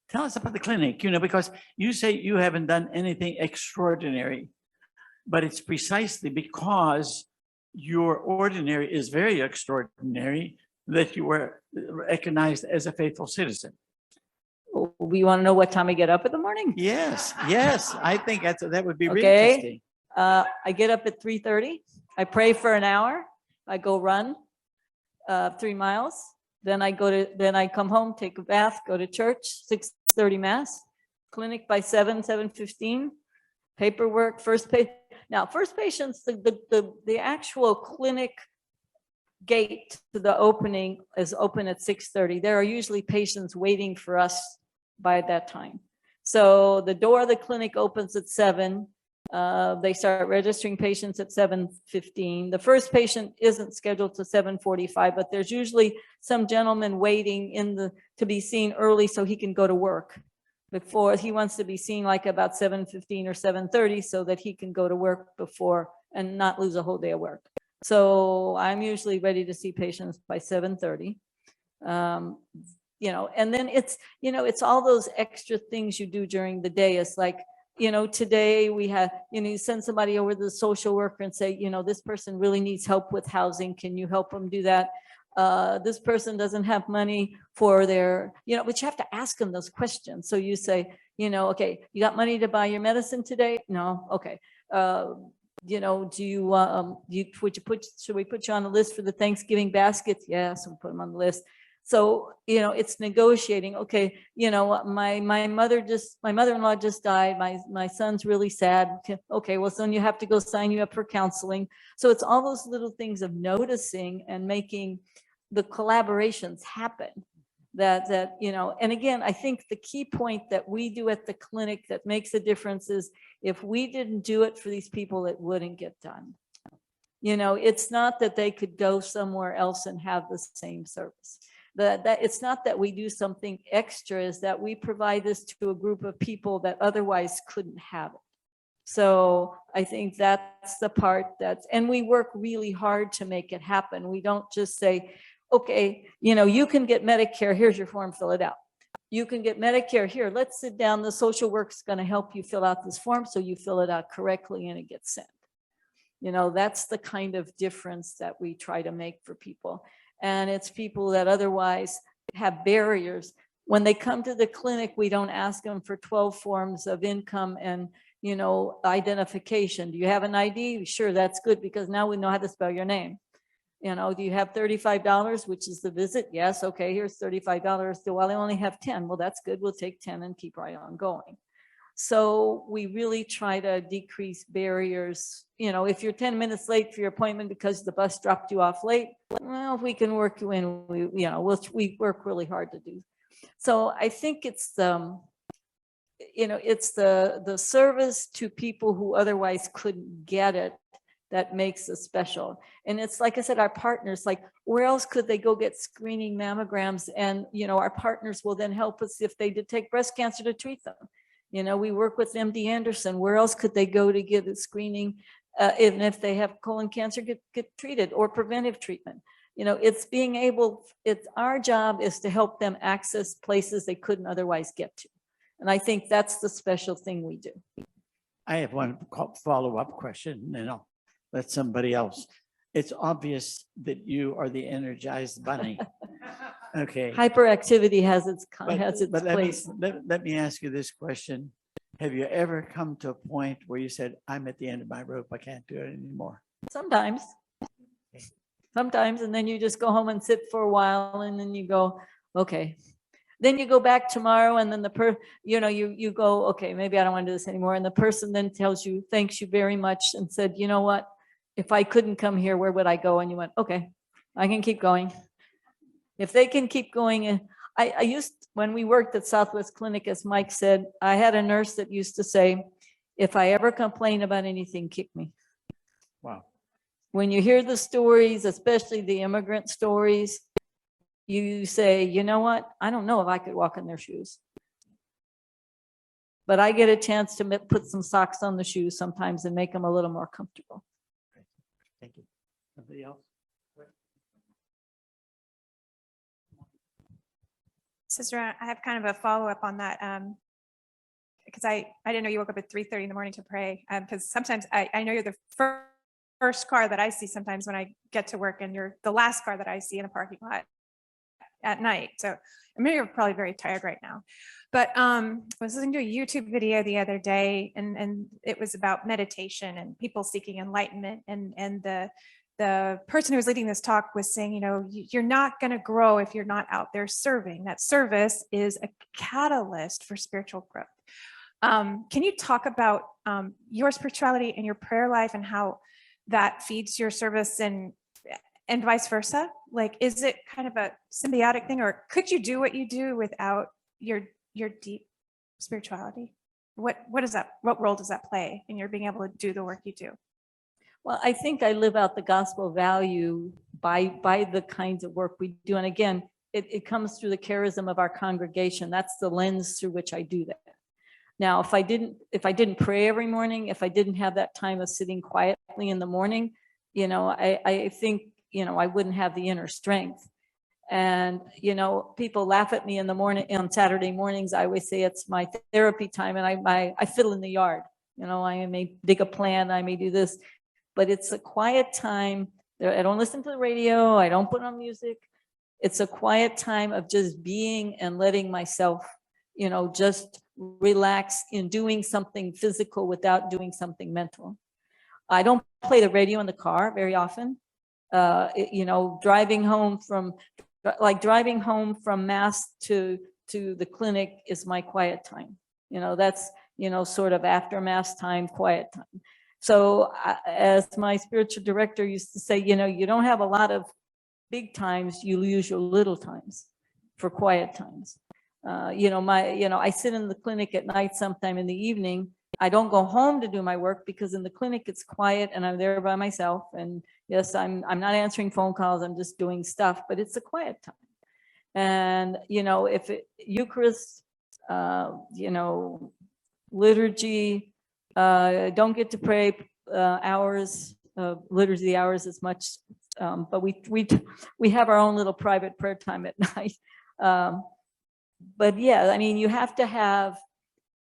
Tell us about the clinic, because you say you haven't done anything extraordinary, but it's precisely because your ordinary is very extraordinary that you were recognized as a faithful citizen. We want to know what time I get up in the morning? Yes, I think that would be really Okay. interesting. I get up at 3:30. I pray for an hour. I go run 3 miles. Then I come home, take a bath, go to church, 6:30 mass, clinic by 7:15, paperwork, first patient. Now, first patients, the actual clinic gate to the opening is open at 6:30. There are usually patients waiting for us by that time. So the door of the clinic opens at 7. They start registering patients at 7:15. The first patient isn't scheduled to 7:45, but there's usually some gentleman waiting to be seen early so he can go to work. Before he wants to be seen like about 7:15 or 7:30 so that he can go to work before and not lose a whole day of work. So I'm usually ready to see patients by 7:30. And then it's all those extra things you do during the day. It's like, today we have, you send somebody over to the social worker and say, this person really needs help with housing. Can you help them do that? This person doesn't have money for their, but you have to ask them those questions. So you say, okay, you got money to buy your medicine today? No. Okay. Do you, should we put you on the list for the Thanksgiving baskets? Yes, we'll put them on the list. So, it's negotiating. Okay, my mother-in-law just died. My son's really sad. Okay, well, then you have to go sign you up for counseling. So it's all those little things of noticing and making the collaborations happen. And again, I think the key point that we do at the clinic that makes a difference is if we didn't do it for these people, it wouldn't get done. It's not that they could go somewhere else and have the same service. That it's not that we do something extra, is that we provide this to a group of people that otherwise couldn't have it. So I think that's the part and we work really hard to make it happen. We don't just say, okay, you can get Medicare, here's your form, fill it out. You can get Medicare here, let's sit down, the social work's going to help you fill out this form so you fill it out correctly and it gets sent. That's the kind of difference that we try to make for people. And it's people that otherwise have barriers. When they come to the clinic, we don't ask them for 12 forms of income and, identification. Do you have an ID? Sure, that's good because now we know how to spell your name. Do you have $35, which is the visit? Yes. Okay, here's $35. So, well, I only have 10. Well, that's good. We'll take 10 and keep right on going. So we really try to decrease barriers. If you're 10 minutes late for your appointment because the bus dropped you off late, well, if we can work you in, we work really hard to do. So I think it's it's the service to people who otherwise couldn't get it that makes us special. And it's like I said, our partners, like where else could they go get screening mammograms? And, our partners will then help us if they detect breast cancer to treat them. We work with MD Anderson. Where else could they go to get a screening? Even if they have colon cancer, get treated or preventive treatment. It's our job is to help them access places they couldn't otherwise get to. And I think that's the special thing we do. I have one follow-up question, and I'll let somebody else. It's obvious that you are the energized bunny. Okay. Hyperactivity has its But place. let me ask you this question. Have you ever come to a point where you said, I'm at the end of my rope, I can't do it anymore? Sometimes, and then you just go home and sit for a while, and then you go, okay. Then you go back tomorrow, and then you go, okay, maybe I don't want to do this anymore. And the person then tells you, thanks you very much, and said, you know what? If I couldn't come here, where would I go? And you went, okay, I can keep going. If they can keep going. When we worked at Southwest Clinic, as Mike said, I had a nurse that used to say, if I ever complain about anything, kick me. Wow. When you hear the stories, especially the immigrant stories, you say, you know what? I don't know if I could walk in their shoes. but I get a chance to put some socks on the shoes sometimes and make them a little more comfortable. Thank you. Somebody else? Sister, I have kind of a follow-up on that. Because I didn't know you woke up at 3:30 in the morning to pray. Because sometimes I know you're the first car that I see sometimes when I get to work, and you're the last car that I see in a parking lot at night. So I mean, you're probably very tired right now. But I was listening to a YouTube video the other day, and it was about meditation and people seeking enlightenment. And the person who was leading this talk was saying, you know, you're not going to grow if you're not out there serving. That service is a catalyst for spiritual growth. Can you talk about your spirituality and your prayer life and how that feeds your service and vice versa? Like, is it kind of a symbiotic thing, or could you do what you do without your deep spirituality? What role does that play in your being able to do the work you do? Well, I think I live out the gospel value by the kinds of work we do. And again, it comes through the charism of our congregation. That's the lens through which I do that. Now, if I didn't pray every morning, if I didn't have that time of sitting quietly in the morning, you know, I think, you know, I wouldn't have the inner strength. And, you know, people laugh at me in the morning, on Saturday mornings. I always say it's my therapy time, and I fiddle in the yard. You know, I may dig a plant, I may do this, but it's a quiet time. I don't listen to the radio. I don't put on music. It's a quiet time of just being and letting myself, you know, just relax in doing something physical without doing something mental. I don't play the radio in the car very often. You know, driving home from mass to the clinic is my quiet time. You know, that's, you know, sort of after mass time, quiet time. So as my spiritual director used to say, you know, you don't have a lot of big times, you use your little times for quiet times. You know, I sit in the clinic at night sometime in the evening. I don't go home to do my work because in the clinic it's quiet and I'm there by myself. And yes, I'm not answering phone calls. I'm just doing stuff, but it's a quiet time. And, you know, Eucharist, you know, liturgy, don't get to pray hours, liturgy hours as much, but we have our own little private prayer time at night. But yeah, I mean, you have to have,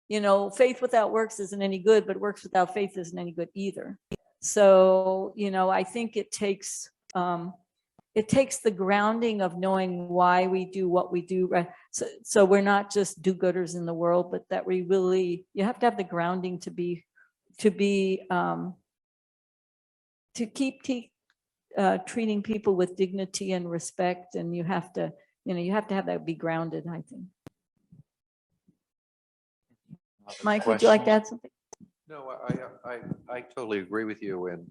you know, faith without works isn't any good, but works without faith isn't any good either. So, you know, I think it takes the grounding of knowing why we do what we do, right? So we're not just do-gooders in the world, but that we really, you have to have the grounding to keep treating people with dignity and respect, and you have to have that be grounded, I think. Mike, would you like to add something? No, I totally agree with you, and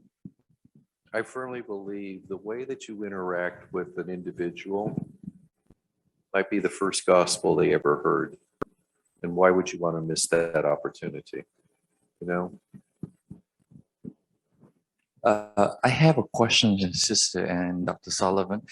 I firmly believe the way that you interact with an individual might be the first gospel they ever heard. And why would you want to miss that opportunity? You know? I have a question, Sister and Dr. Sullivan.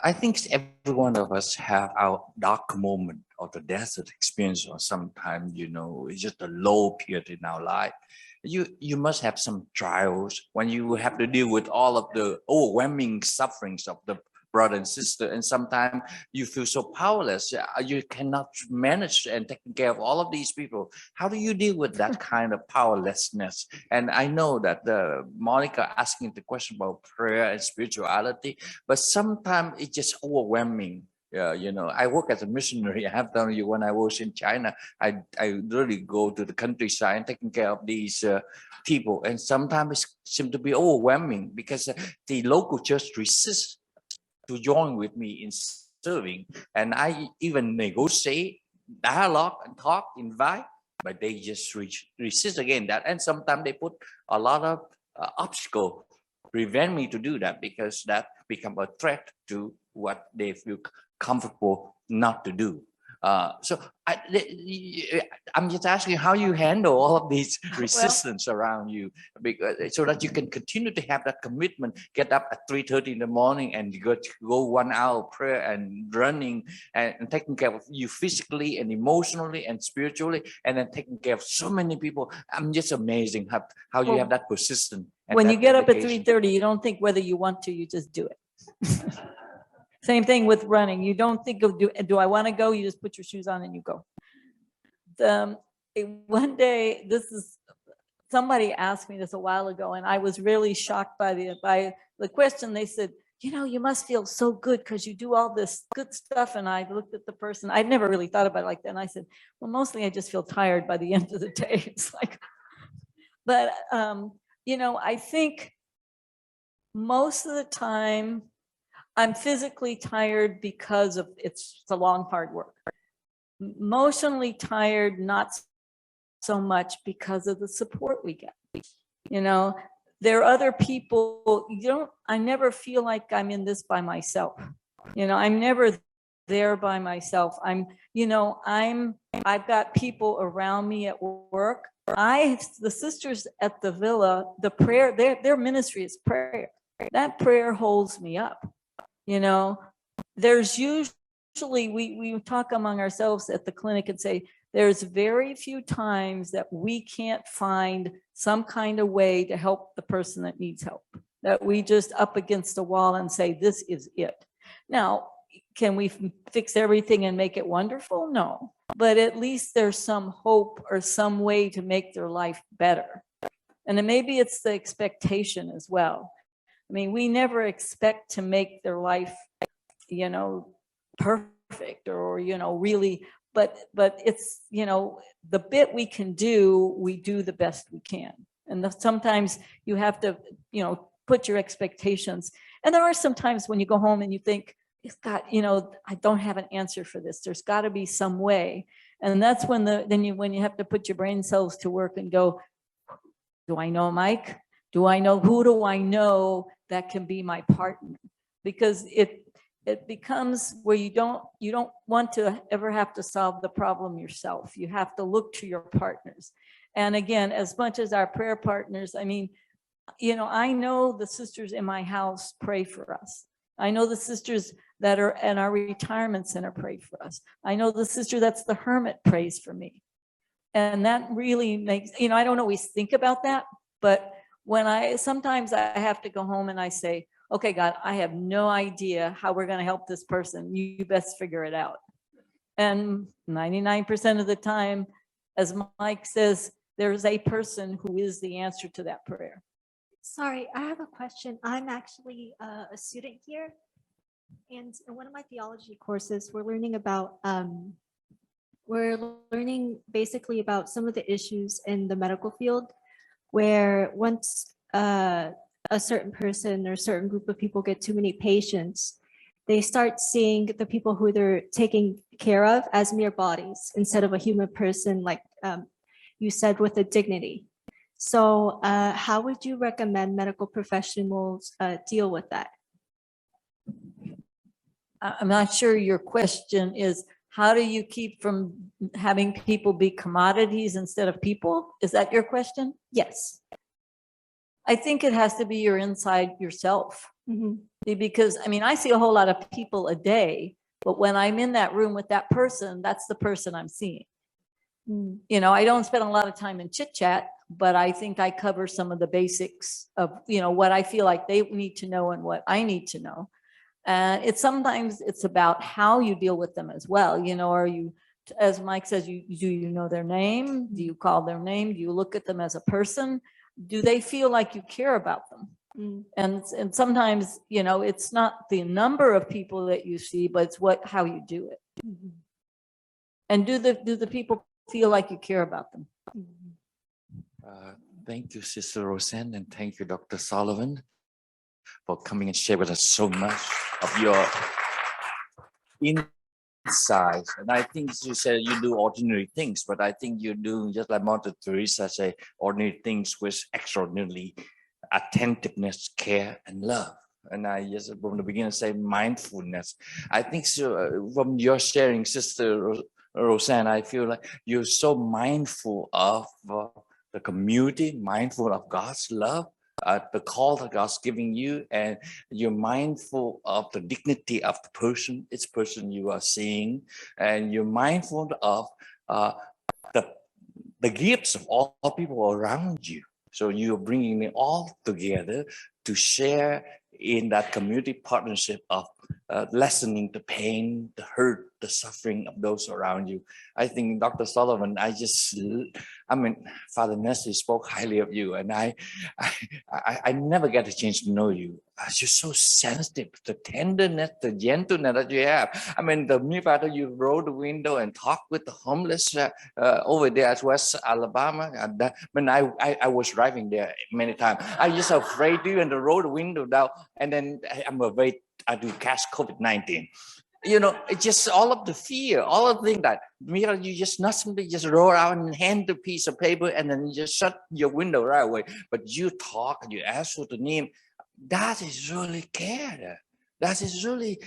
I think every one of us have our dark moment or the desert experience, or sometimes, you know, it's just a low period in our life. You must have some trials when you have to deal with all of the overwhelming sufferings of the brother and sister, and sometimes you feel so powerless. You cannot manage and take care of all of these people. How do you deal with that kind of powerlessness? And I know that Monica asking the question about prayer and spirituality, but sometimes it's just overwhelming. You know, I work as a missionary. I have told you when I was in China, I really go to the countryside and taking care of these people, and sometimes it seems to be overwhelming because the local church resists to join with me in serving, and I even negotiate, dialogue, and talk, invite, but they just resist again that, and sometimes they put a lot of obstacle prevent me to do that because that become a threat to what they feel comfortable not to do. I'm just asking how you handle all of these resistance around you, because so that you can continue to have that commitment. Get up at 3:30 in the morning and go 1 hour prayer and running and taking care of you physically and emotionally and spiritually, and then taking care of so many people. I'm just amazing how you have that persistence. When you get up at 3:30, you don't think whether you want to, you just do it. Same thing with running. You don't think of, do I want to go? You just put your shoes on and you go. One day, somebody asked me this a while ago, and I was really shocked by the question. They said, you must feel so good because you do all this good stuff. And I looked at the person. I'd never really thought about it like that. And I said, well, mostly I just feel tired by the end of the day. It's like, but, I think most of the time, I'm physically tired because of it's a long, hard work. Emotionally tired, not so much because of the support we get. There are other people, I never feel like I'm in this by myself. I'm never there by myself. I've got people around me at work. The sisters at the villa, the prayer, their ministry is prayer. That prayer holds me up. There's usually, we talk among ourselves at the clinic and say, there's very few times that we can't find some kind of way to help the person that needs help, that we just up against the wall and say, this is it. Now, can we fix everything and make it wonderful? No, but at least there's some hope or some way to make their life better. And then maybe it's the expectation as well. We never expect to make their life, perfect or, really, but it's, the bit we can do, we do the best we can. And sometimes you have to, put your expectations. And there are some times when you go home and you think, I don't have an answer for this. There's got to be some way. And that's when when you have to put your brain cells to work and go, do I know Mike? Who do I know that can be my partner? Because it becomes where you don't want to ever have to solve the problem yourself. You have to look to your partners. And again, as much as our prayer partners, I know the sisters in my house pray for us. I know the sisters that are in our retirement center pray for us. I know the sister that's the hermit prays for me. And that really makes, I don't always think about that, but sometimes I have to go home and I say, okay, God, I have no idea how we're going to help this person. You best figure it out. And 99% of the time, as Mike says, there's a person who is the answer to that prayer. Sorry, I have a question. I'm actually a student here. And in one of my theology courses, we're learning basically about some of the issues in the medical field, where once a certain person or a certain group of people get too many patients, they start seeing the people who they're taking care of as mere bodies instead of a human person, like you said, with a dignity. So how would you recommend medical professionals deal with that? I'm not sure your question is, how do you keep from having people be commodities instead of people? Is that your question? Yes. I think it has to be your inside yourself. Mm-hmm. Because I see a whole lot of people a day, but when I'm in that room with that person, that's the person I'm seeing. Mm. I don't spend a lot of time in chit chat, but I think I cover some of the basics of, what I feel like they need to know and what I need to know. And sometimes it's about how you deal with them as well. Are you, as Mike says, do you know their name? Do you call their name? Do you look at them as a person? Do they feel like you care about them? Mm. And sometimes, it's not the number of people that you see, but it's how you do it. Mm-hmm. And do the people feel like you care about them? Mm-hmm. Thank you, Sister Roseanne, and thank you, Dr. Sullivan, for coming and share with us so much of your insights. And I think you said you do ordinary things, but I think you do, just like Mother Teresa say, ordinary things with extraordinarily attentiveness, care, and love. And I just from the beginning say mindfulness. I think so, from your sharing, Sister Roseanne, I feel like you're so mindful of the community, mindful of God's love, the call that God's giving you, and you're mindful of the dignity of the person, each person you are seeing, and you're mindful of the gifts of all people around you. So you're bringing it all together to share in that community partnership of lessening the pain, the hurt, the suffering of those around you. I think Dr. Sullivan, Father Nestle spoke highly of you, and I never get a chance to know you. You're so sensitive, the tenderness, the gentleness that you have. I mean, the mere fact that you roll the window and talk with the homeless over there at West Alabama. And I was driving there many times. I just afraid to even roll the window down, and then I'm afraid to catch COVID-19. You know, it's just all of the fear, all of the things that you just not simply just roll out and hand the piece of paper and then you just shut your window right away. But you talk and you ask for the name. That is really care. That is really,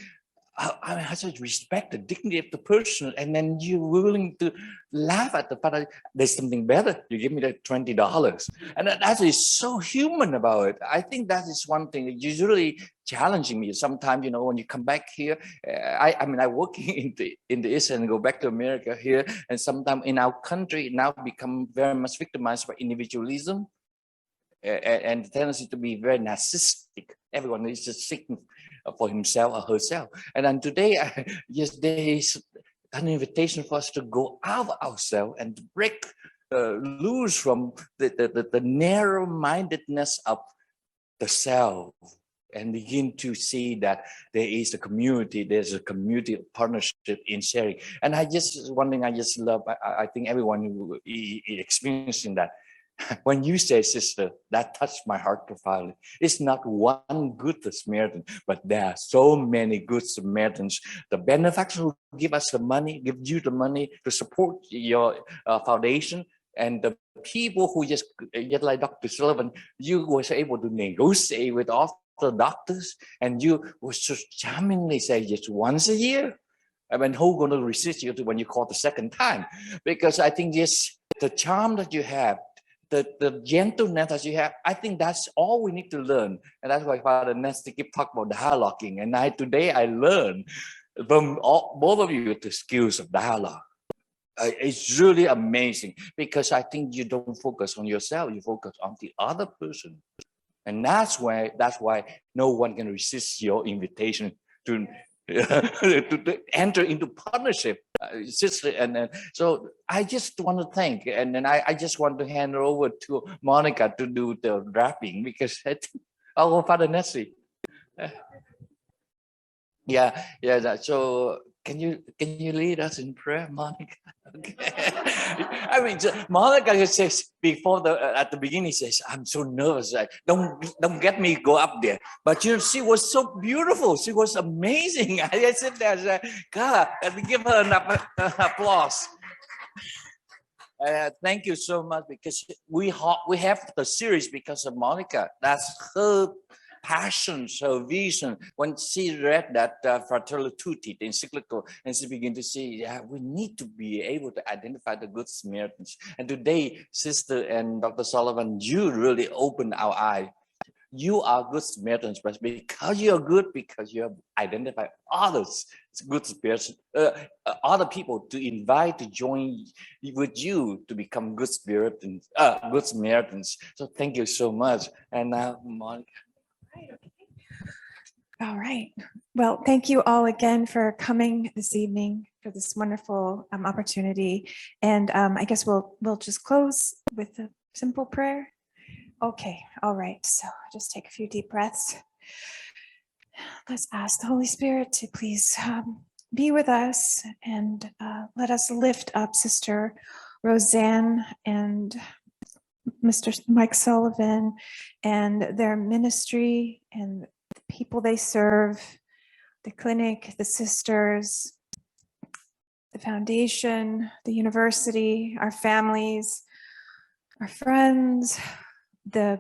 I have to respect the dignity of the person, and then you're willing to laugh at the fact that there's something better. You give me the $20, and that is so human about it. I think that is one thing that is really challenging me. Sometimes, you know, when you come back here, I work in the East and go back to America here, and sometimes in our country now become very much victimized by individualism and the tendency to be very narcissistic. Everyone is just seeking for himself or herself. And then today, yes, there is an invitation for us to go out of ourselves and to break loose from the narrow-mindedness of the self and begin to see that there is a community, there's a community of partnership in sharing. And one thing I just love, I think everyone who is experiencing that. When you say, sister, that touched my heart profoundly. It's not one good Samaritan, but there are so many good Samaritans. The benefactor who give us the money, give you the money to support your foundation, and the people who just like Dr. Sullivan, you was able to negotiate with all the doctors, and you was just charmingly say just once a year. I mean, who's going to resist you when you call the second time? Because I think just the charm that you have, the gentleness that you have, I think that's all we need to learn. And that's why Father Nestle keep talking about dialoguing. And today I learned from both of you the skills of dialogue. It's really amazing, because I think you don't focus on yourself, you focus on the other person. And that's why no one can resist your invitation to to enter into partnership, sister. And so I just want to thank, and then I just want to hand over to Monica to do the wrapping, because I think, Father Nestle. So can you lead us in prayer, Monica? Okay. I mean, Monica says before at the beginning, says, "I'm so nervous. Don't get me go up there." But she was so beautiful. She was amazing. I sit there and say, "God, let me give her an applause." Thank you so much, because we have the series because of Monica. That's her passion, her vision. When she read that Fratelli Tutti, the encyclical, and she began to see, we need to be able to identify the good Samaritans. And today, Sister and Dr. Sullivan, you really opened our eye. You are good Samaritans, but because you are good, because you have identified others, good Samaritans, other people to invite to join with you to become good Samaritans. So thank you so much. And now, Monica. All right. Well, thank you all again for coming this evening for this wonderful opportunity. And I guess we'll just close with a simple prayer. Okay. All right. So just take a few deep breaths. Let's ask the Holy Spirit to please be with us, and let us lift up Sister Roseanne and Mr. Mike Sullivan and their ministry and the people they serve, the clinic, the sisters, the foundation, the university, our families, our friends, the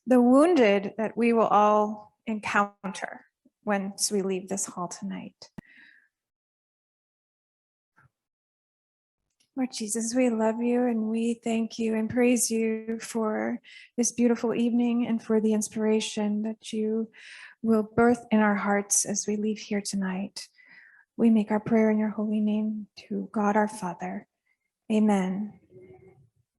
wounded that we will all encounter once we leave this hall tonight. Lord Jesus, we love you and we thank you and praise you for this beautiful evening and for the inspiration that you will birth in our hearts as we leave here tonight. We make our prayer in your holy name to God our Father. Amen.